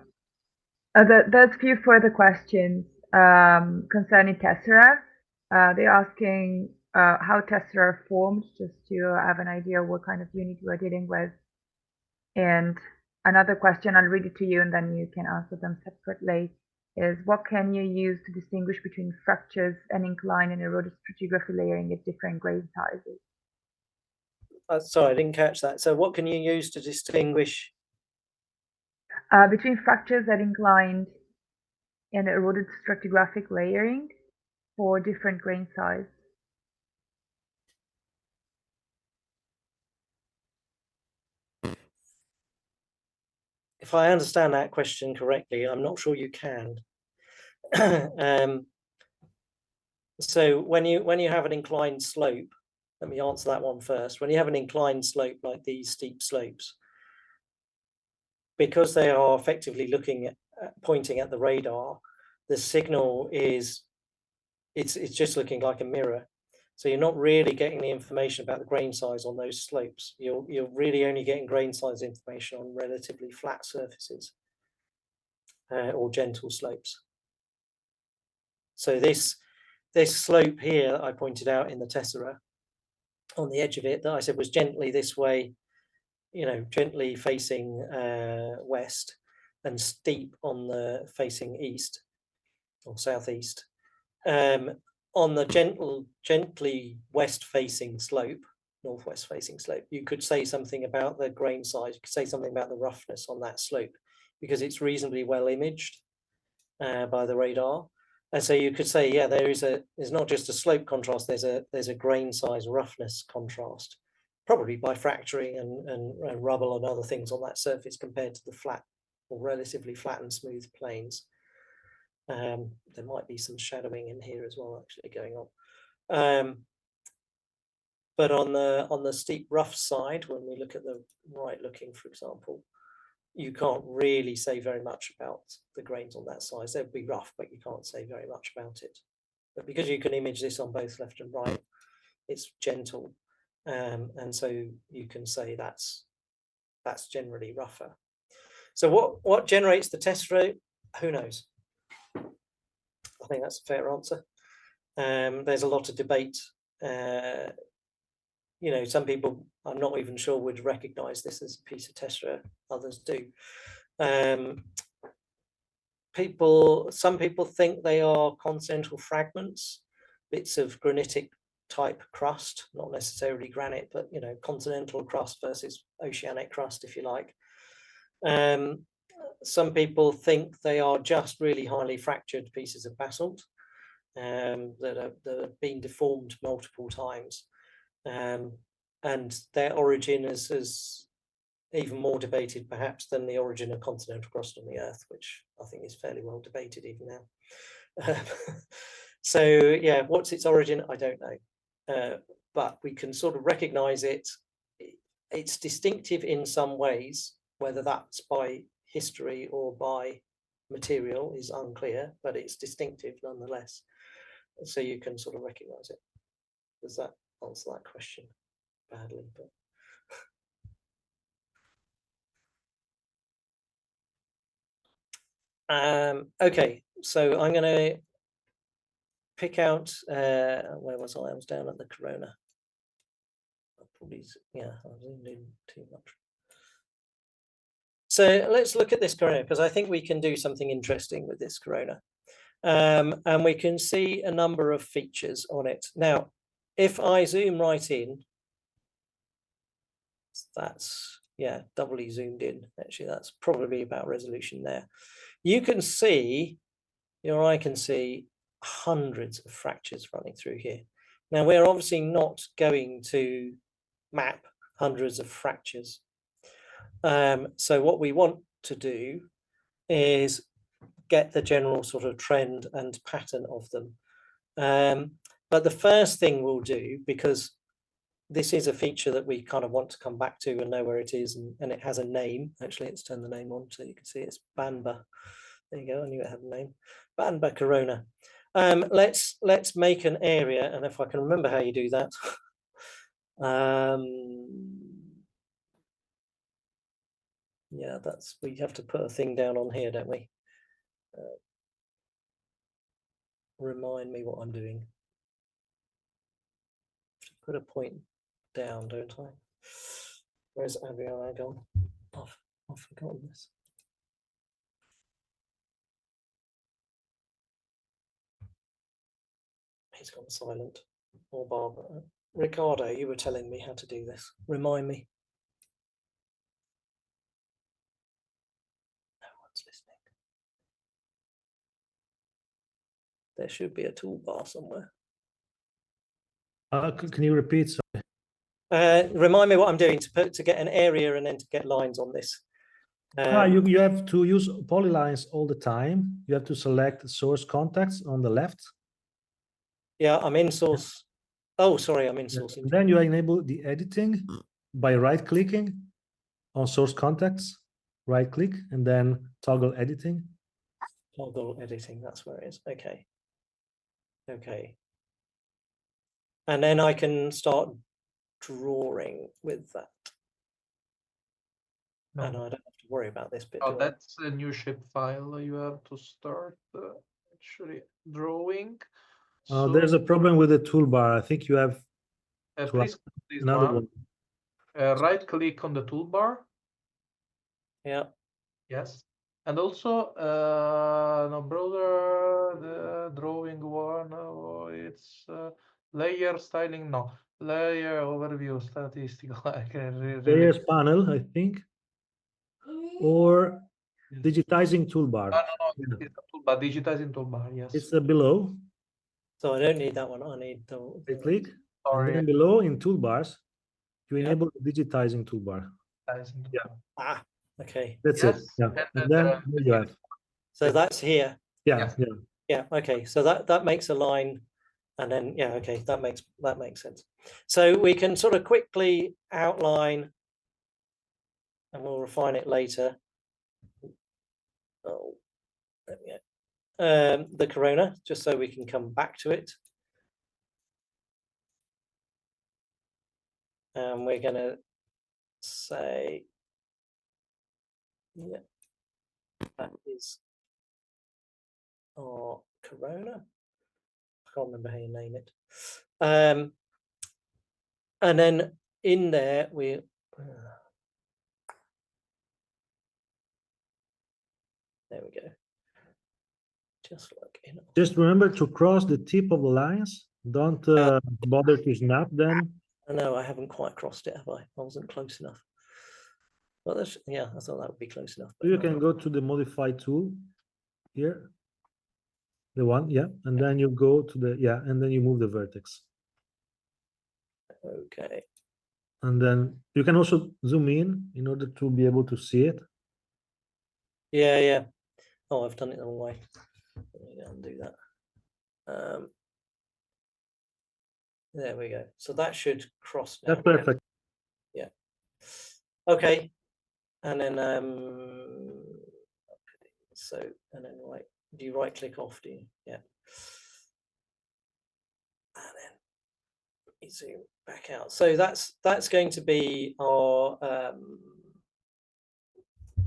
There's a few further questions concerning tessera. They're asking how tessera are formed, just to have an idea what kind of unit we're dealing with. And another question, I'll read it to you and then you can answer them separately, is what can you use to distinguish between fractures and incline and eroded stratigraphy layering at different grain sizes? Sorry, I didn't catch that. So what can you use to distinguish? Between fractures that inclined and eroded stratigraphic layering for different grain size. If I understand that question correctly, I'm not sure you can. So when you have an inclined slope, let me answer that one first. When you have an inclined slope like these steep slopes, because they are effectively looking at pointing at the radar, the signal is it's just looking like a mirror. So you're not really getting the information about the grain size on those slopes. You're really only getting grain size information on relatively flat surfaces or gentle slopes. So this slope here that I pointed out in the tessera on the edge of it that I said was gently this way, you know, gently facing west and steep on the facing east or southeast. On the gently west facing slope, northwest facing slope, you could say something about the grain size, you could say something about the roughness on that slope because it's reasonably well imaged by the radar. And so you could say, yeah, there's not just a slope contrast, there's a grain size roughness contrast, probably by fracturing and rubble and other things on that surface compared to the flat or relatively flat and smooth planes. There might be some shadowing in here as well, actually going on. But on the steep rough side, when we look at the right looking, for example, you can't really say very much about the grains on that size. They'd be rough, but you can't say very much about it. But because you can image this on both left and right, it's gentle. And so you can say that's generally rougher. So what generates the tessera? Who knows? I think that's a fair answer. There's a lot of debate. You know, some people, I'm not even sure, would recognize this as a piece of tessera, others do. Some people think they are continental fragments, bits of granitic type crust, not necessarily granite, but, you know, continental crust versus oceanic crust, if you like. Some people think they are just really highly fractured pieces of basalt that have been deformed multiple times. And their origin is even more debated perhaps than the origin of continental crust on the Earth, which I think is fairly well debated even now. So yeah, what's its origin? I don't know, but we can sort of recognize it. It's distinctive in some ways, whether that's by history or by material is unclear, but it's distinctive nonetheless. So you can sort of recognize it. Does that answer that question? Badly, but okay, so I'm going to pick out where was I? I was down at the corona. Probably, yeah, I zoomed in too much. So let's look at this corona because I think we can do something interesting with this corona, and we can see a number of features on it. Now, if I zoom right in, that's, yeah, doubly zoomed in. Actually, that's probably about resolution there. You can see, your eye can see hundreds of fractures running through here. Now, we're obviously not going to map hundreds of fractures. So what we want to do is get the general sort of trend and pattern of them. But the first thing we'll do, because this is a feature that we kind of want to come back to and know where it is, and it has a name. Actually, let's turn the name on so you can see it's Banba. There you go, I knew it had a name. Banba Corona. Let's make an area, and if I can remember how you do that. Yeah, we have to put a thing down on here, don't we? Remind me what I'm doing. Put a point down, don't I? Where's Abigail gone? I've forgotten this. He's gone silent. Or Barbara. Ricardo, you were telling me how to do this. Remind me. No one's listening. There should be a toolbar somewhere. Can you repeat? Sorry. Remind me what I'm doing to get an area and then to get lines on this. You have to use polylines all the time. You have to select source contacts on the left. Yeah, I'm in source. Oh, sorry, I'm in source. And then you enable the editing by right-clicking on source contacts. Right-click and then toggle editing. Toggle editing, that's where it is. Okay. Okay. And then I can start drawing with that. No. And I don't have to worry about this bit. Oh, that's a new shape file. You have to start actually drawing. So There's a problem with the toolbar. I think you have please another one. Right click on the toolbar. Yeah. Yes. And also no brother, the drawing one, it's layer styling, no. Layer overview statistical. Layers panel, I think. Or digitizing toolbar. No, it's a toolbar, digitizing toolbar, yes. It's below. So I don't need that one. I need the Right click. Sorry. And then below in toolbars, you enable the digitizing toolbar. Yeah. Ah, okay. That's Yes. it. Yeah. And then you have. So that's here. Yeah. Yeah. Okay. So that makes a line, and then yeah. Okay. That makes sense. So we can sort of quickly outline, and we'll refine it later. Oh, there we go. The corona, just so we can come back to it. And we're going to say, yeah, that is our corona. I can't remember how you name it. And then in there, we there we go. Just like in. Just remember to cross the tip of the lines. Don't bother to snap them. No, I haven't quite crossed it, have I? I wasn't close enough. Well, that's, yeah, I thought that would be close enough. But You no. can go to the modify tool here. The one, yeah. And then you go to the, yeah, and then you move the vertex. Okay. And then you can also zoom in order to be able to see it. Yeah, yeah. Oh, I've done it the wrong way. Let me undo that. There we go. So that should cross now. That's perfect. Yeah. Okay. And then so and then right. Do you right click off? Do you? Yeah. And then zoom back out. So that's going to be our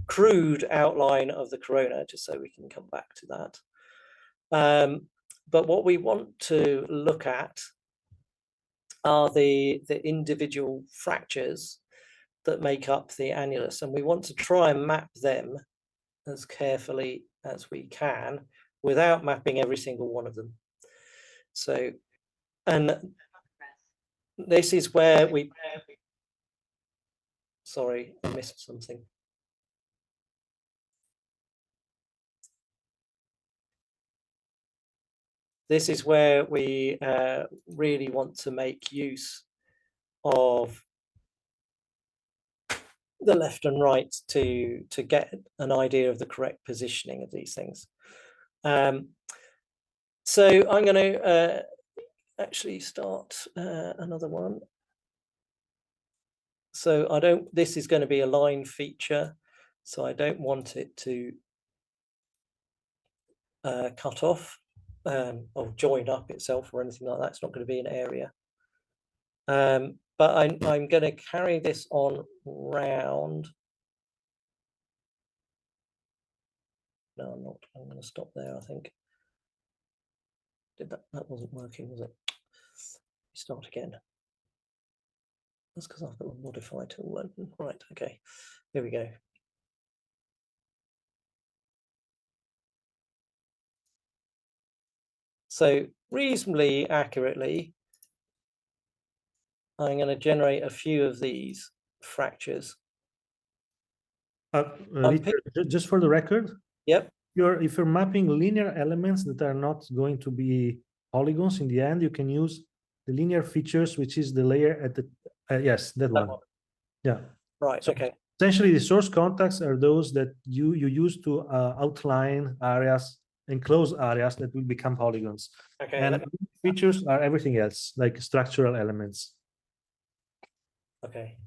crude outline of the corona, just so we can come back to that. But what we want to look at are the individual fractures that make up the annulus, and we want to try and map them as carefully as we can without mapping every single one of them. So, and this is where we, sorry, I missed something. This is where we really want to make use of the left and right to get an idea of the correct positioning of these things. So I'm going to actually start another one. So this is going to be a line feature, so I don't want it to cut off or join up itself or anything like that. It's not going to be an area. But I'm going to carry this on round. No, I'm not. I'm going to stop there, I think. That wasn't working, was it? Start again. That's because I've got a modify tool open. Right, okay. Here we go. So reasonably accurately, I'm going to generate a few of these fractures. Richard, just for the record, Yep. if you're mapping linear elements that are not going to be polygons in the end, you can use the linear features, which is the layer at the yes, that one. Yeah. Right. So okay. essentially, the source contacts are those that you use to outline areas, enclose areas that will become polygons. Okay. And features are everything else, like structural elements. Okay.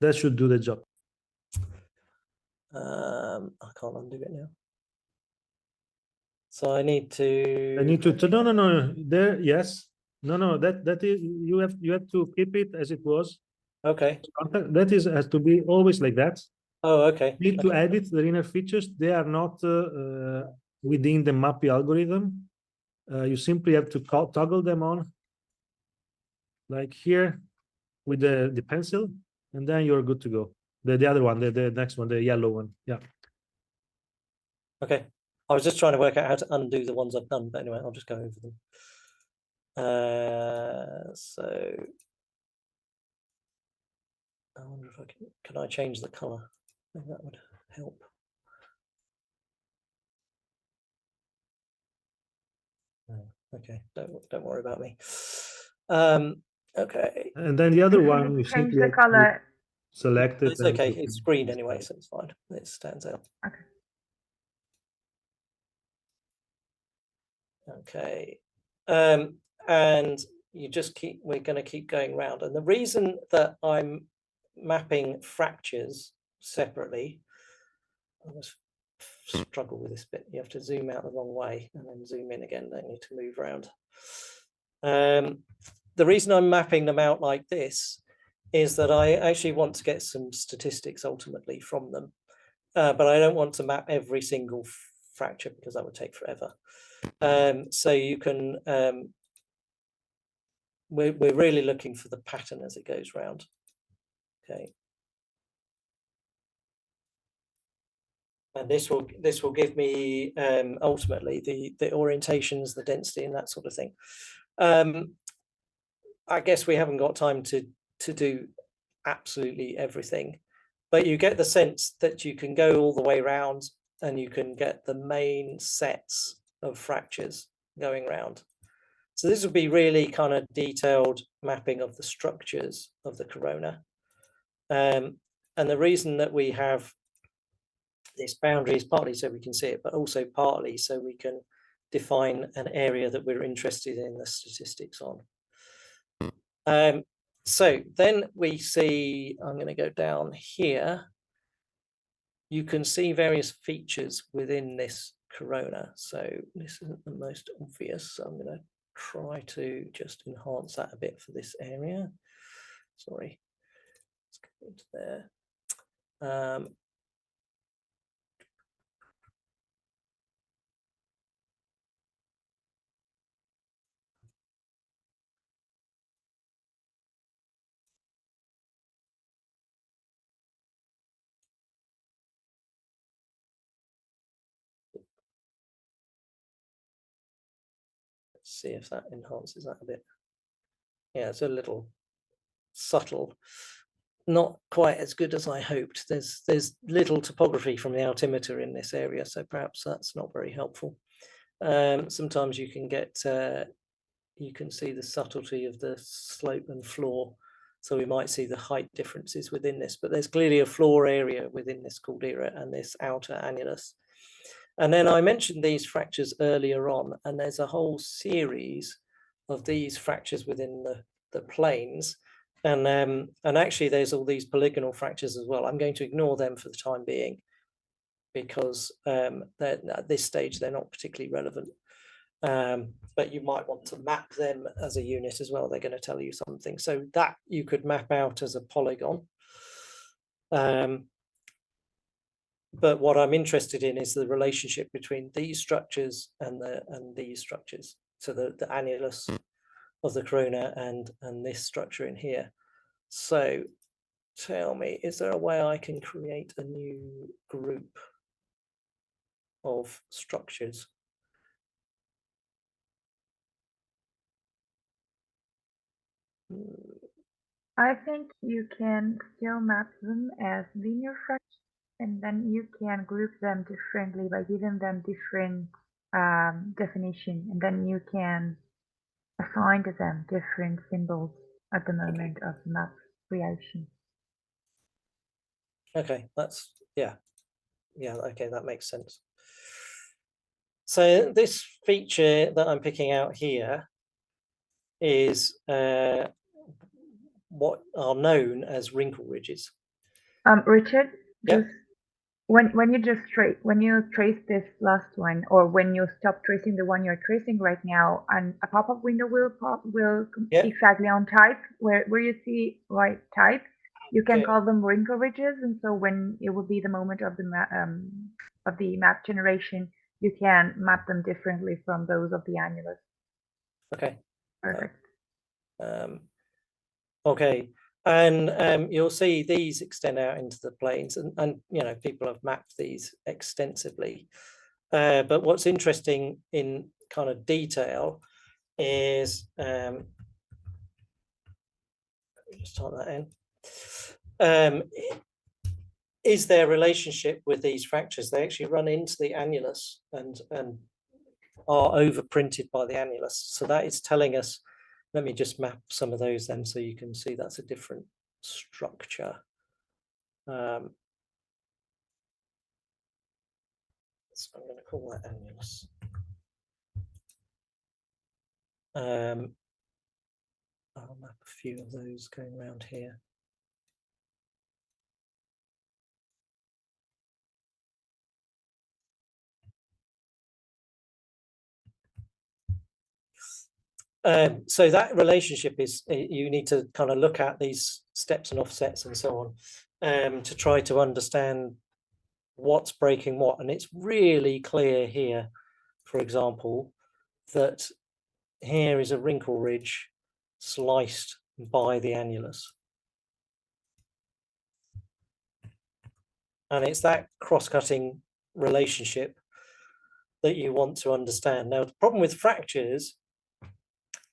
That should do the job. I can't undo it now. So I need to. No. There, yes. No. That is you have to keep it as it was. Okay. That is has to be always like that. Oh, okay. You need to edit the inner features. They are not within the MAPI algorithm. You simply have to toggle them on, like here, with the pencil, and then you're good to go. The other one, the next one, the yellow one. Yeah. Okay. I was just trying to work out how to undo the ones I've done, but anyway, I'll just go over them. So I wonder if I can I change the color? Maybe that would help. Okay, don't worry about me. Okay. And then the other one, you change simply the have to color. select it. It's okay. It's green anyway, so it's fine. It stands out. Okay. Okay. And we're going to keep going round. And the reason that I'm mapping fractures separately, I always struggle with this bit. You have to zoom out the wrong way and then zoom in again. Don't need to move around. The reason I'm mapping them out like this is that I actually want to get some statistics ultimately from them. But I don't want to map every single fracture because that would take forever. So you can, we're really looking for the pattern as it goes round. Okay. And this will give me ultimately the orientations, the density, and that sort of thing. I guess we haven't got time to do absolutely everything, but you get the sense that you can go all the way around and you can get the main sets of fractures going round. So this will be really kind of detailed mapping of the structures of the corona. And the reason that we have this boundary is partly so we can see it, but also partly so we can define an area that we're interested in the statistics on. So then we see, I'm going to go down here. You can see various features within this corona. So this isn't the most obvious. So I'm going to try to just enhance that a bit for this area. Sorry. Let's go into there. Let's see if that enhances that a bit. Yeah, it's a little subtle, not quite as good as I hoped. There's little topography from the altimeter in this area, so perhaps that's not very helpful. Sometimes you can get you can see the subtlety of the slope and floor So we might see the height differences within this, but there's clearly a floor area within this caldera and this outer annulus. And then I mentioned these fractures earlier on, and there's a whole series of these fractures within the planes. And actually there's all these polygonal fractures as well. I'm going to ignore them for the time being, because at this stage they're not particularly relevant. But you might want to map them as a unit as well. They're going to tell you something. So that you could map out as a polygon. But what I'm interested in is the relationship between these structures and these structures. So the annulus of the corona and this structure in here. So tell me, is there a way I can create a new group of structures? I think you can still map them as linear fractions, and then you can group them differently by giving them different definition, and then you can assign to them different symbols at the moment of map creation. Okay, that's, yeah, okay, that makes sense. So this feature that I'm picking out here is what are known as wrinkle ridges. Richard, Yep. when you trace this last one, or when you stop tracing the one you're tracing right now, and a pop-up window will Yep. exactly on type, where you see right type, you can Okay. call them wrinkle ridges, and so when it will be the moment of the map generation, you can map them differently from those of the annulus. Okay. Perfect. Okay, and you'll see these extend out into the planes, and you know, people have mapped these extensively. But what's interesting in kind of detail is just type that in. Is their relationship with these fractures? They actually run into the annulus and are overprinted by the annulus. So that is telling us. Let me just map some of those then, so you can see that's a different structure. So I'm going to call that annulus. I'll map a few of those going around here. So that relationship is, you need to kind of look at these steps and offsets and so on, to try to understand what's breaking what. And it's really clear here, for example, that here is a wrinkle ridge sliced by the annulus. And it's that cross-cutting relationship that you want to understand. Now, the problem with fractures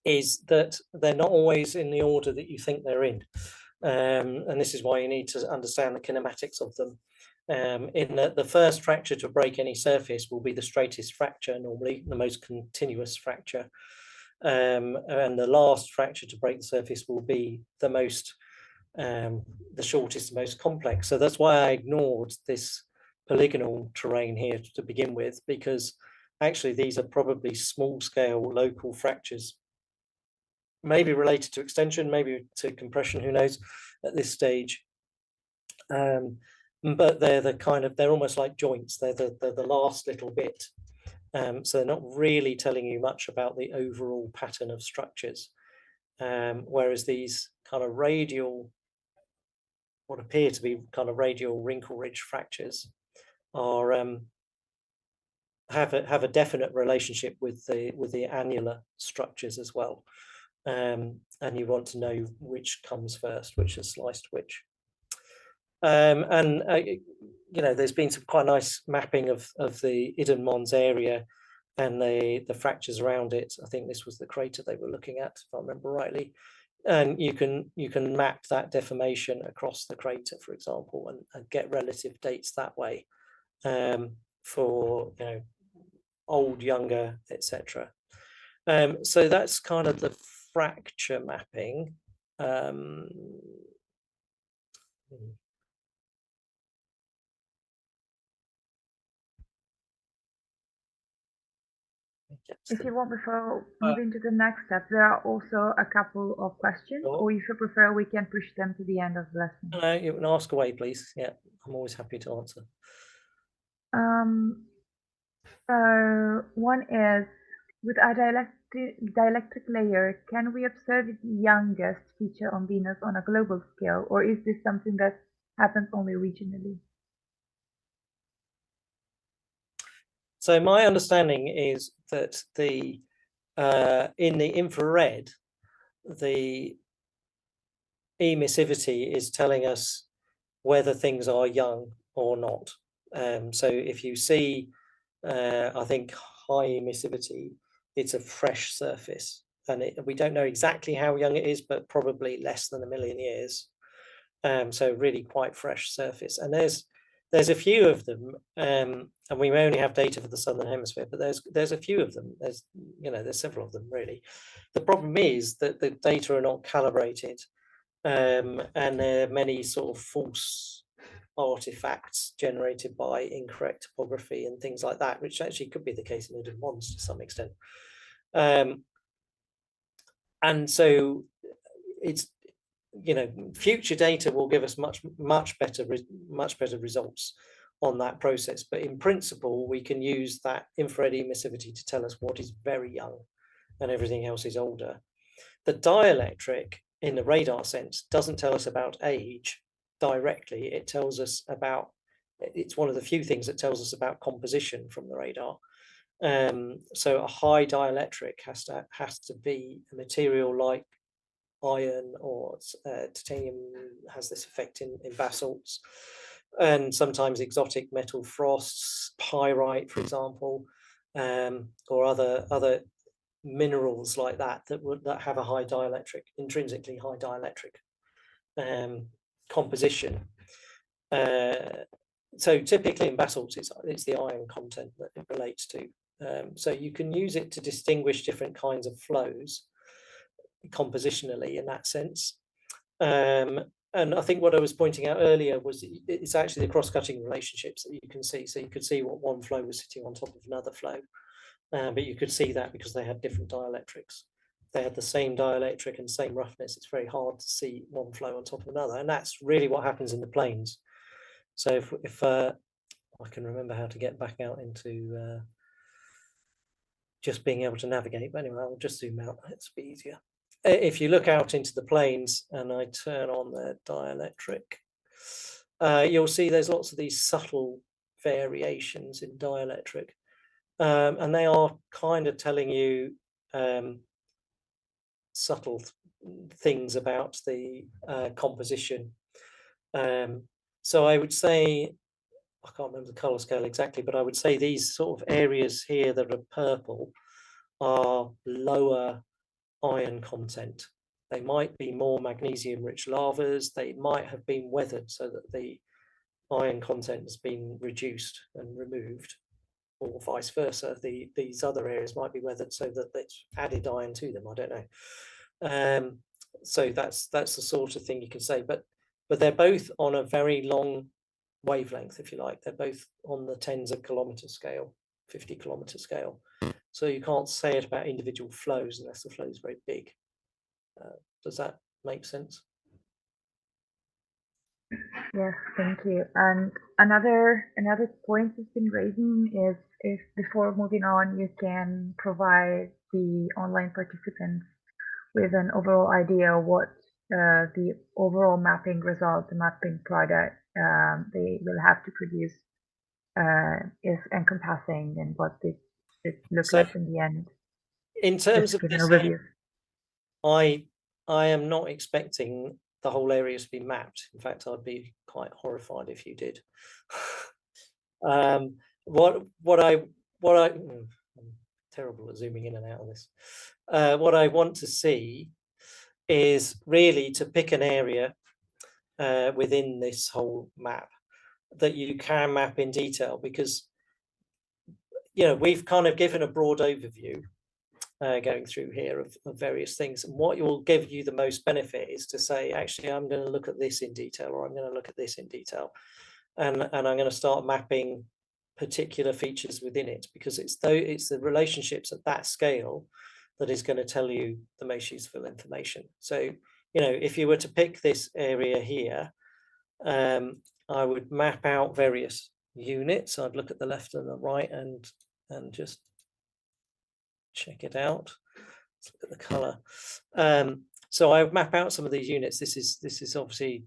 is that they're not always in the order that you think they're in. And this is why you need to understand the kinematics of them. In the first fracture to break any surface will be the straightest fracture, normally the most continuous fracture. And the last fracture to break the surface will be the most, the shortest, most complex. So that's why I ignored this polygonal terrain here to begin with, because actually these are probably small scale local fractures, maybe related to extension, maybe to compression, who knows at this stage. But they're the kind of, they're almost like joints. They're the last little bit. So they're not really telling you much about the overall pattern of structures. Whereas these kind of radial, what appear to be kind of radial wrinkle ridge fractures are have a definite relationship with the annular structures as well. And you want to know which comes first, which is sliced which. You know, there's been some quite nice mapping of the Iden Mons area and the fractures around it. I think this was the crater they were looking at, if I remember rightly. And you can map that deformation across the crater, for example, and get relative dates that way, for, you know, old, younger, etc. So that's kind of the fracture mapping. If you want, before moving to the next step, there are also a couple of questions, or if you prefer, we can push them to the end of the lesson. No, you can ask away, please. Yeah, I'm always happy to answer. So one is, with a dielectric layer, can we observe the youngest feature on Venus on a global scale, or is this something that happens only regionally? So my understanding is that the in the infrared, the emissivity is telling us whether things are young or not. So if you see, I think, high emissivity, it's a fresh surface, and we don't know exactly how young it is, but probably less than 1 million years. So really quite fresh surface. And there's a few of them, and we may only have data for the southern hemisphere, but there's a few of them. There's several of them really. The problem is that the data are not calibrated, and there are many sort of false artifacts generated by incorrect topography and things like that, which actually could be the case in Eden Mons to some extent. And so it's, future data will give us much better results on that process. But in principle, we can use that infrared emissivity to tell us what is very young and everything else is older. The dielectric, in the radar sense, doesn't tell us about age directly. It tells us about, it's one of the few things that tells us about composition from the radar. So a high dielectric has to be a material like iron or titanium has this effect in basalts, and sometimes exotic metal frosts, pyrite, for example, or other minerals like that have a high dielectric, intrinsically high dielectric composition. So typically in basalts, it's the iron content that it relates to. So you can use it to distinguish different kinds of flows compositionally in that sense. And I think what I was pointing out earlier was it's actually the cross-cutting relationships that you can see. So you could see what one flow was sitting on top of another flow, but you could see that because they had different dielectrics. If they had the same dielectric and same roughness, it's very hard to see one flow on top of another. And that's really what happens in the plains. So if I can remember how to get back out into just being able to navigate, but anyway, I'll just zoom out, it's a bit easier. If you look out into the plains and I turn on the dielectric, you'll see there's lots of these subtle variations in dielectric, and they are kind of telling you subtle things about the composition. So I would say, I can't remember the color scale exactly, but I would say these sort of areas here that are purple are lower iron content. They might be more magnesium rich lavas. They might have been weathered so that the iron content has been reduced and removed, or vice versa. These other areas might be weathered so that it's added iron to them. I don't know. So that's the sort of thing you can say, but they're both on a very long wavelength, if you like. They're both on the tens of kilometer scale, 50 kilometer scale. So you can't say it about individual flows unless the flow is very big. Does that make sense? Yes, thank you. And another point that's been raising is, if before moving on, you can provide the online participants with an overall idea what the overall mapping result, the mapping product they will have to produce is encompassing, and what it looks like in the end. In terms of an overview, I am not expecting the whole area to be mapped. In fact, I'd be quite horrified if you did. I'm terrible at zooming in and out of this. What I want to see is really to pick an area within this whole map that you can map in detail, because we've kind of given a broad overview, going through here of various things. And what will give you the most benefit is to say, actually, I'm going to look at this in detail, or I'm going to look at this in detail. And I'm going to start mapping particular features within it, because it's the relationships at that scale that is going to tell you the most useful information. So, you know, if you were to pick this area here, I would map out various units. I'd look at the left and the right and just check it out. Let's look at the color. So I would map out some of these units. This is obviously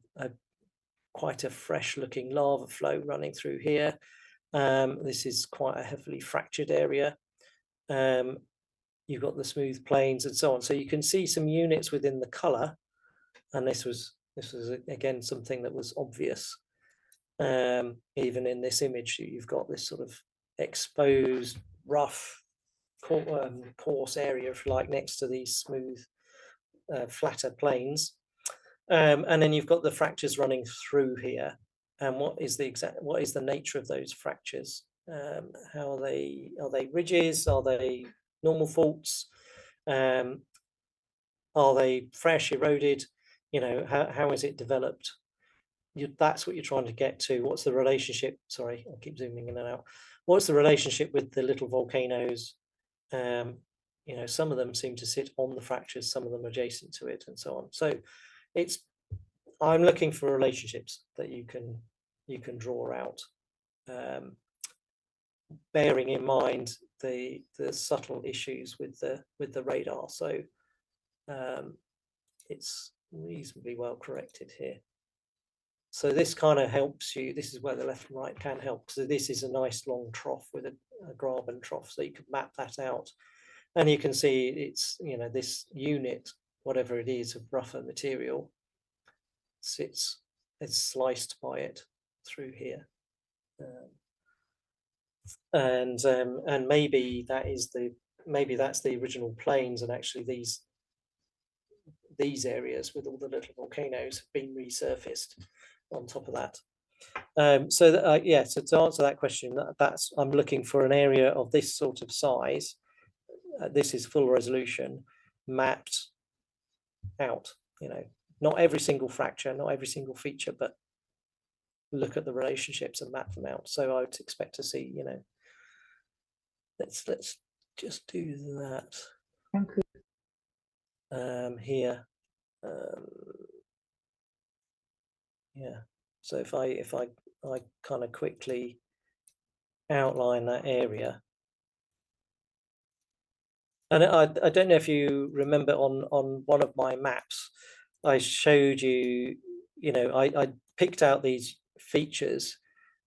quite a fresh looking lava flow running through here. This is quite a heavily fractured area. You've got the smooth plains and so on. So you can see some units within the color, and this was again something that was obvious. Even in this image, you've got this sort of exposed, rough, coarse area, if you like, next to these smooth, flatter plains. And then you've got the fractures running through here. And what is the nature of those fractures? How are they ridges? Are they normal faults? Are they fresh, eroded? You know, how is it developed? That's what you're trying to get to. What's the relationship? Sorry, I keep zooming in and out. What's the relationship with the little volcanoes? You know, some of them seem to sit on the fractures, some of them adjacent to it, and so on. So I'm looking for relationships that you can draw out, bearing in mind the subtle issues with the radar. So it's reasonably well corrected here. So this kind of helps you. This is where the left and right can help. So this is a nice long trough with a graben trough, so you can map that out, and you can see it's, you know, this unit, whatever it is of rougher material, it's sliced by it through here, and maybe that's the original plains, and actually these areas with all the little volcanoes have been resurfaced on top of that. So to answer that question, I'm looking for an area of this sort of size. This is full resolution, mapped out. You know, not every single fracture, not every single feature, but look at the relationships and map them out. So I would expect to see, you know, let's just do that. Thank you. Here. Yeah. So if I kind of quickly outline that area, and I don't know if you remember on one of my maps, I showed you, you know, I picked out these features,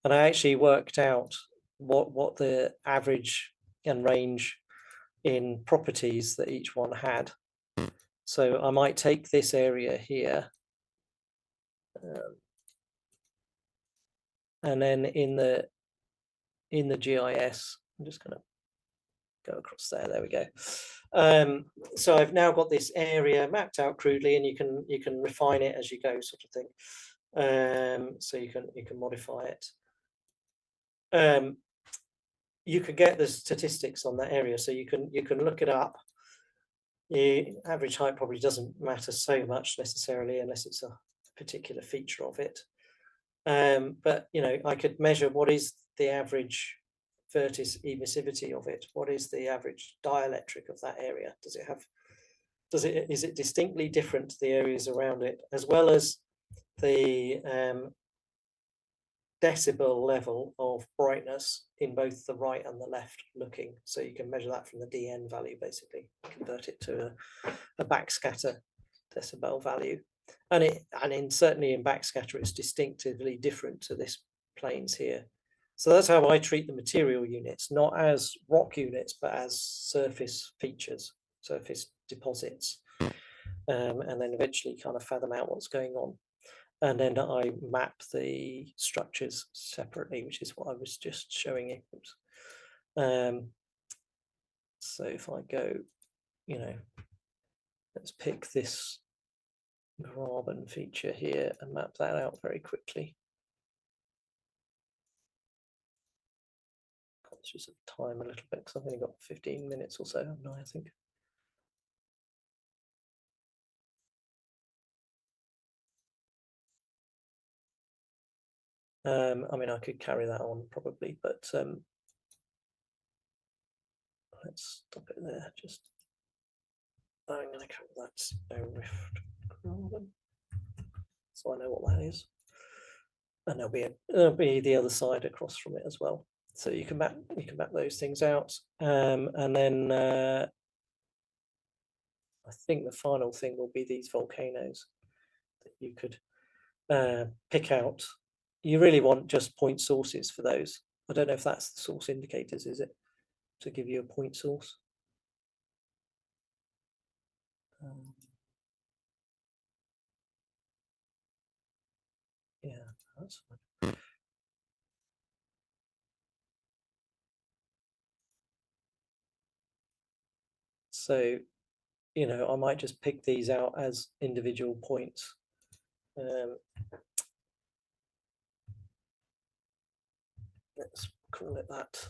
and I actually worked out what the average and range in properties that each one had. So I might take this area here, and then in the GIS, I'm just going to go across there. There we go. So I've now got this area mapped out crudely, and you can refine it as you go, sort of thing. So you can modify it. You can get the statistics on that area, so you can look it up. The average height probably doesn't matter so much necessarily, unless it's a particular feature of it. But you know, I could measure what is the average vertice emissivity of it. What is the average dielectric of that area? Is it distinctly different to the areas around it, as well as the decibel level of brightness in both the right and the left looking? So you can measure that from the DN value, basically convert it to a backscatter decibel value. And certainly in backscatter, it's distinctively different to this plains here. So that's how I treat the material units, not as rock units, but as surface features, surface deposits, and then eventually kind of fathom out what's going on. And then I map the structures separately, which is what I was just showing you. So if I go, you know, let's pick this graben feature here and map that out very quickly. Conscious of time a little bit, because I've only got 15 minutes or so, haven't I think. I mean, I could carry that on probably, but let's stop it there. Just I'm going to cover that rift problem, so I know what that is, and there'll be the other side across from it as well. So you can map those things out, and then I think the final thing will be these volcanoes that you could pick out. You really want just point sources for those. I don't know if that's the source indicators, is it, to give you a point source? Yeah, that's fine. So, you know, I might just pick these out as individual points. Let's call it that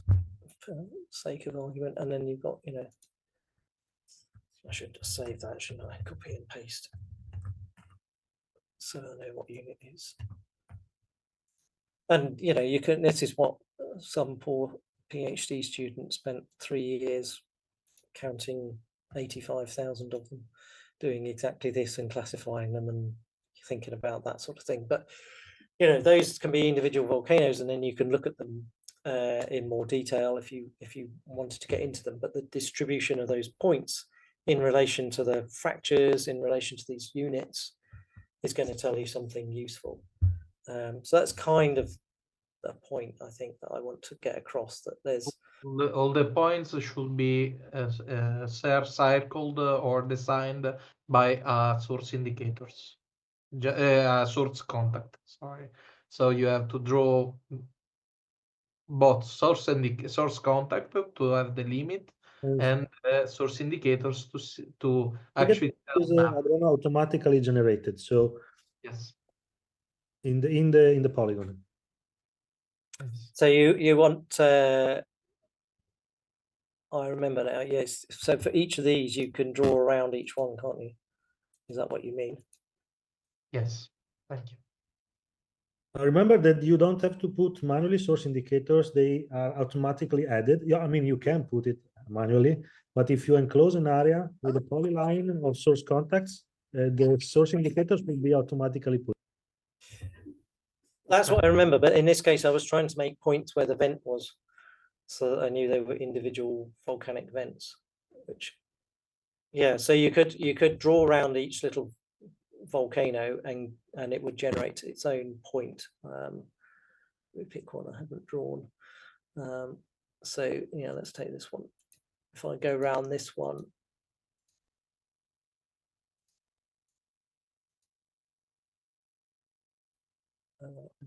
for sake of argument. And then you've got, you know, I should just save that, shouldn't I? Copy and paste. So I know what unit is. And, you know, you can, this is what some poor PhD student spent 3 years counting 85,000 of them, doing exactly this and classifying them and thinking about that sort of thing. But, you know, those can be individual volcanoes, and then you can look at them in more detail if you wanted to get into them. But the distribution of those points in relation to the fractures, in relation to these units, is going to tell you something useful. So that's kind of the point I think that I want to get across, that there's all the points should be circled or designed by source indicators, source contact. Sorry, so you have to draw both source contact to have the limit and source indicators to actually I don't know, automatically generated. So yes, in the polygon. So you want I remember now, yes. So for each of these you can draw around each one, can't you? Is that what you mean? Yes, thank you. Remember that you don't have to put manually source indicators, they are automatically added. Yeah, I mean, you can put it manually, but if you enclose an area with a polyline of source contacts, the source indicators will be automatically put. That's what I remember, but in this case I was trying to make points where the vent was, so that I knew they were individual volcanic vents, which, yeah, so you could draw around each little volcano and it would generate its own point. We pick one I haven't drawn. So yeah, let's take this one. If I go around this one,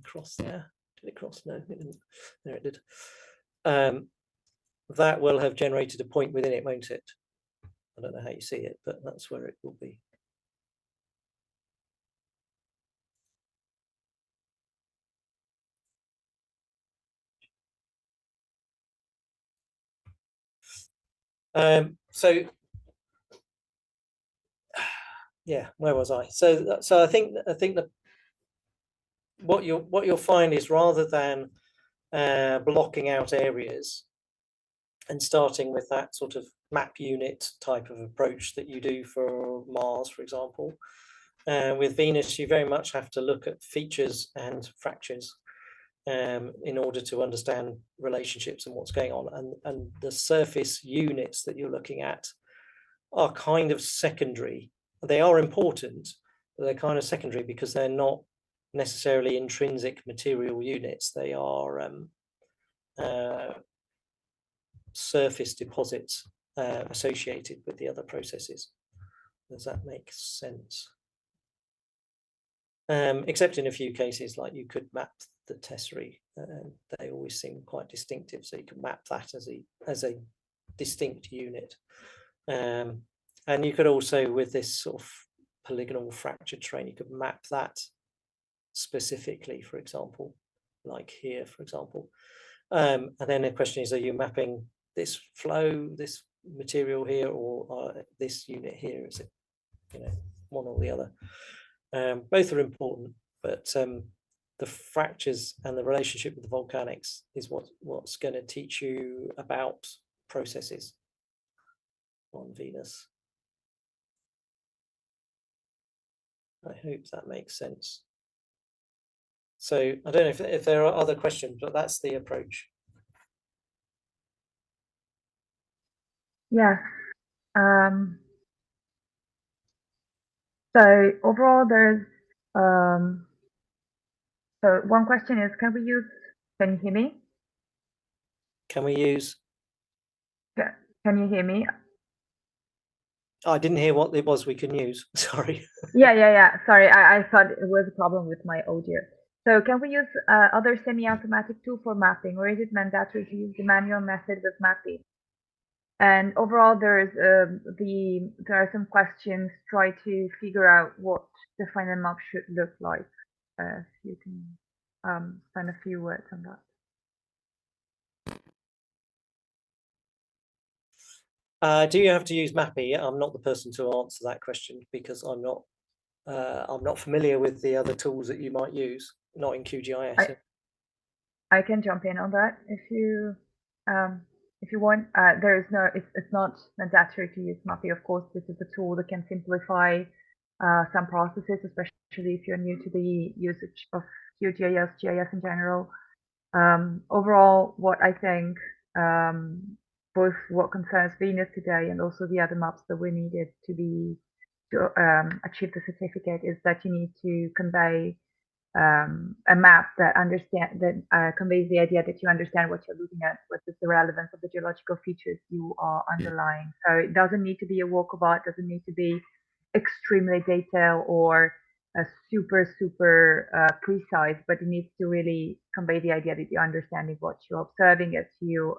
across there, did it cross? No, it didn't. There it did. That will have generated a point within it, won't it? I don't know how you see it, but that's where it will be. So yeah, where was I? So I think that what you'll find is, rather than blocking out areas and starting with that sort of map unit type of approach that you do for Mars, for example, with Venus, you very much have to look at features and fractures in order to understand relationships and what's going on. And the surface units that you're looking at are kind of secondary. They are important, but they're kind of secondary because they're not necessarily intrinsic material units. They are surface deposits associated with the other processes. Does that make sense? Except in a few cases, like you could map the tesserae. They always seem quite distinctive, so you can map that as a distinct unit. And you could also, with this sort of polygonal fractured terrain, you could map that specifically, for example, like here, for example. And then the question is, are you mapping this flow, this material here, or this unit here? Is it, you know, one or the other? Both are important, but the fractures and the relationship with the volcanics is what's going to teach you about processes on Venus. I hope that makes sense. So I don't know if there are other questions, but that's the approach. Yeah. So overall, there's so one question is, can you hear me? Can we use? Yeah. Can you hear me? I didn't hear what it was we can use. Sorry. Yeah. Sorry, I thought it was a problem with my audio. So can we use other semi-automatic tool for mapping, or is it mandatory to use the manual method with mapping? And overall, there are some questions. Try to figure out what the final map should look like. If you can spend a few words on that. Do you have to use MAPI? I'm not the person to answer that question because I'm not familiar with the other tools that you might use, not in QGIS. I can jump in on that if you want. There is no, it's not mandatory to use MAPI. Of course, this is a tool that can simplify some processes, especially if you're new to the usage of QGIS, GIS in general. Overall, what I think, both what concerns Venus today and also the other maps that we needed to achieve the certificate, is that you need to convey a map that conveys the idea that you understand what you're looking at, what is the relevance of the geological features you are underlying. So it doesn't need to be a walkabout, doesn't need to be extremely detailed or super precise, but it needs to really convey the idea that you're understanding what you're observing as you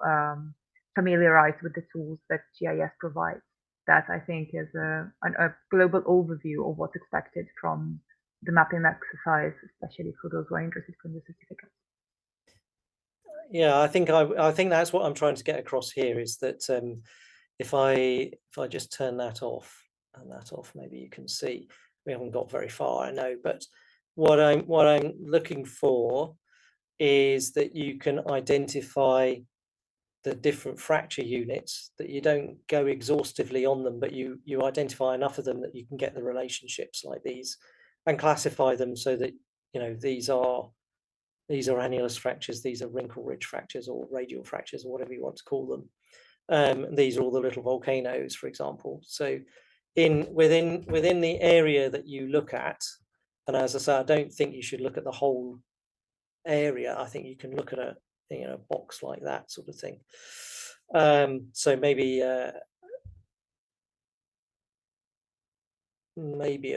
familiarize with the tools that GIS provides. That, I think, is a global overview of what's expected from the mapping exercise, especially for those who are interested in the certificate. Yeah, I think that's what I'm trying to get across here, is that if I just turn that off and that off, maybe you can see we haven't got very far, I know, but what I'm looking for is that you can identify the different fracture units, that you don't go exhaustively on them, but you identify enough of them that you can get the relationships like these and classify them so that, you know, these are annulus fractures, these are wrinkle ridge fractures or radial fractures or whatever you want to call them. These are all the little volcanoes, for example. So within the area that you look at, and as I say, I don't think you should look at the whole area. I think you can look at a box like that sort of thing. So maybe a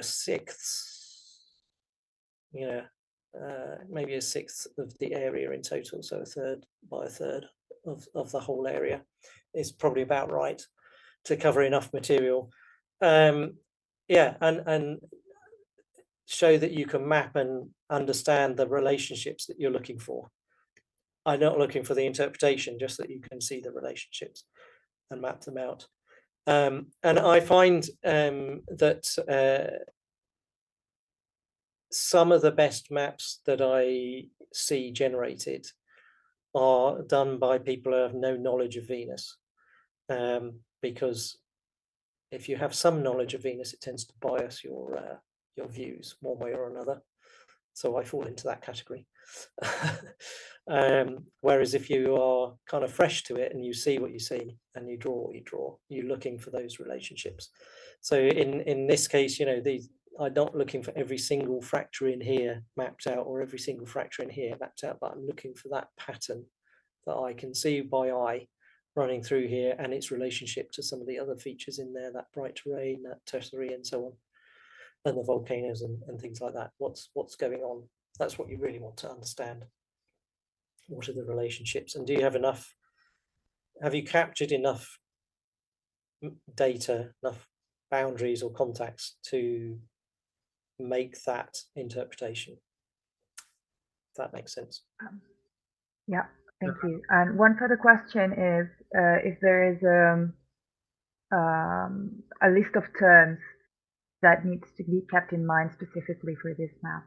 sixth, maybe a sixth of the area in total, so a third by a third of the whole area is probably about right to cover enough material. Yeah, and show that you can map and understand the relationships that you're looking for. I'm not looking for the interpretation, just that you can see the relationships and map them out. And I find that some of the best maps that I see generated are done by people who have no knowledge of Venus, because if you have some knowledge of Venus, it tends to bias your views one way or another. So I fall into that category. Whereas if you are kind of fresh to it and you see what you see and you draw what you draw, you're looking for those relationships. So in this case, I'm not looking for every single fracture in here mapped out or every single fracture in here mapped out, but I'm looking for that pattern that I can see by eye running through here and its relationship to some of the other features in there, that bright terrain, that tertiary and so on, and the volcanoes and things like that. What's going on? That's what you really want to understand. What are the relationships, and do you have enough? Have you captured enough data, enough boundaries or contacts to make that interpretation? If that makes sense. Yeah, thank you. And one further question is if there is a list of terms that needs to be kept in mind specifically for this map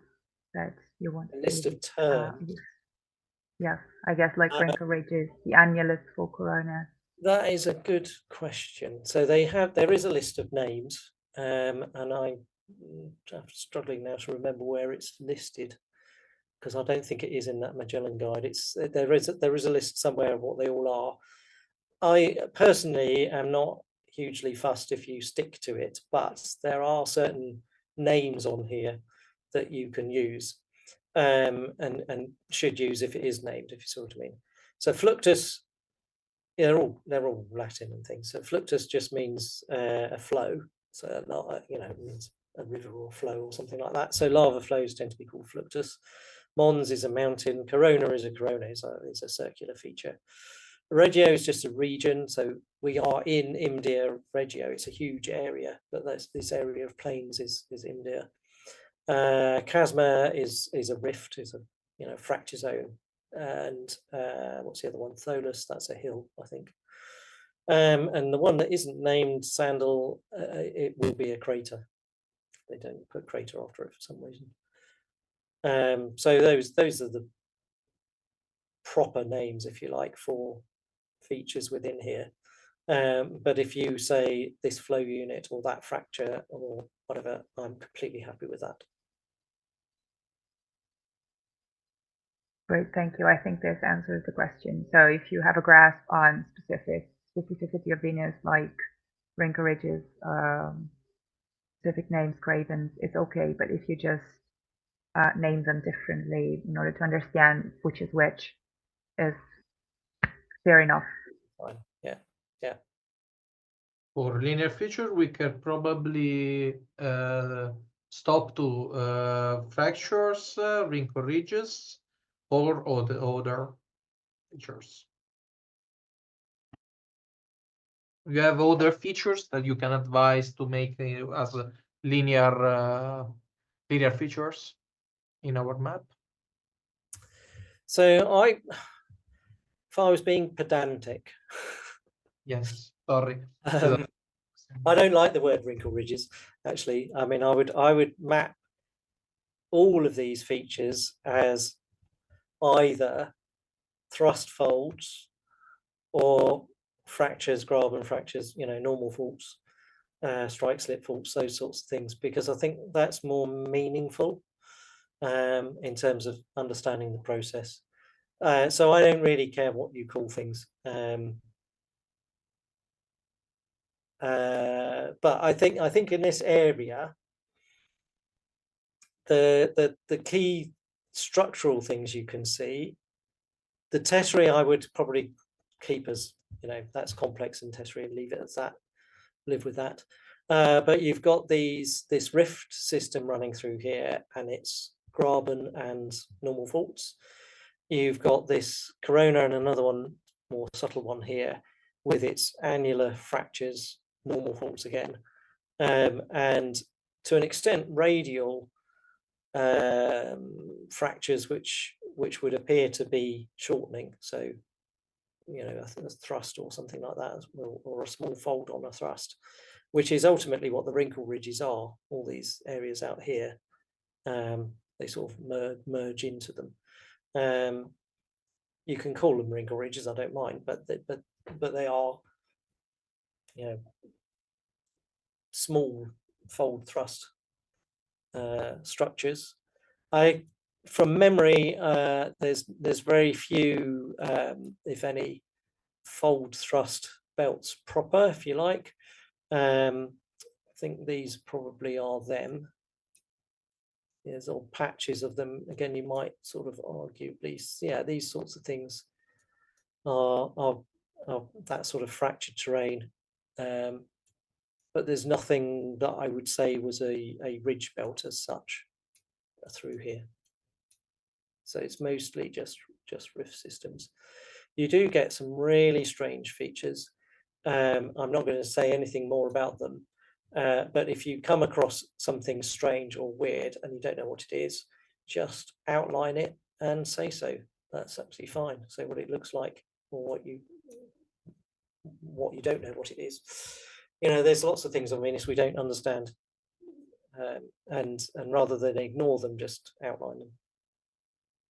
that you want A to list of terms. yes, I guess like wrinkle ridges, the annulus for corona. That is a good question. So there is a list of names, and I'm struggling now to remember where it's listed, because I don't think it is in that Magellan guide. There is a list somewhere of what they all are. I personally am not hugely fussed if you stick to it, but there are certain names on here that you can use, and should use if it is named, if you see what I mean. So fluctus, yeah, they're all Latin and things. So fluctus just means a flow. So not it means a river or flow or something like that. So lava flows tend to be called fluctus. Mons is a mountain. Corona is a corona. Is a circular feature. Regio is just a region. So we are in Imdia Regio. It's a huge area, but this area of plains is Imdia. Chasma is a rift, is a fracture zone. And what's the other one? Tholus, that's a hill, I think. And the one that isn't named Sandal, it will be a crater. They don't put crater after it for some reason. So those are the proper names, if you like, for features within here. But if you say this flow unit or that fracture or whatever, I'm completely happy with that. Great, thank you. I think this answers the question. So if you have a grasp on specificity of Venus, like wrinkle ridges, specific names, cravens, it's okay. But if you just name them differently in order to understand which is which, is fair enough. Fine. Yeah. For linear feature, we can probably stop to fractures, wrinkle ridges, or other features. You have other features that you can advise to make as linear features in our map. So if I was being pedantic, Yes, sorry. I don't like the word wrinkle ridges, actually. I mean, I would map all of these features as either thrust folds or fractures, Graben fractures, normal faults, strike slip faults, those sorts of things, because I think that's more meaningful in terms of understanding the process. So I don't really care what you call things. But I think in this area, the key structural things you can see, the tesserae I would probably keep as, that's complex in tesserae and leave it as that, live with that. But you've got this rift system running through here, and it's Graben and normal faults. You've got this corona and another one, more subtle one here, with its annular fractures, normal faults again, and to an extent radial fractures which would appear to be shortening. So I think a thrust or something like that, or a small fold on a thrust, which is ultimately what the wrinkle ridges are. All these areas out here, they sort of merge into them. You can call them wrinkle ridges, I don't mind, but they are, small fold thrust structures. From memory, there's very few, if any, fold thrust belts proper, if you like. I think these probably are them. There's all patches of them. Again, you might sort of arguably, these sorts of things are that sort of fractured terrain. But there's nothing that I would say was a ridge belt as such through here. So it's mostly just rift systems. You do get some really strange features. I'm not going to say anything more about them, but if you come across something strange or weird and you don't know what it is, just outline it and say so. That's absolutely fine. Say what it looks like, or what you don't know what it is. There's lots of things on Venus we don't understand, and rather than ignore them, just outline them.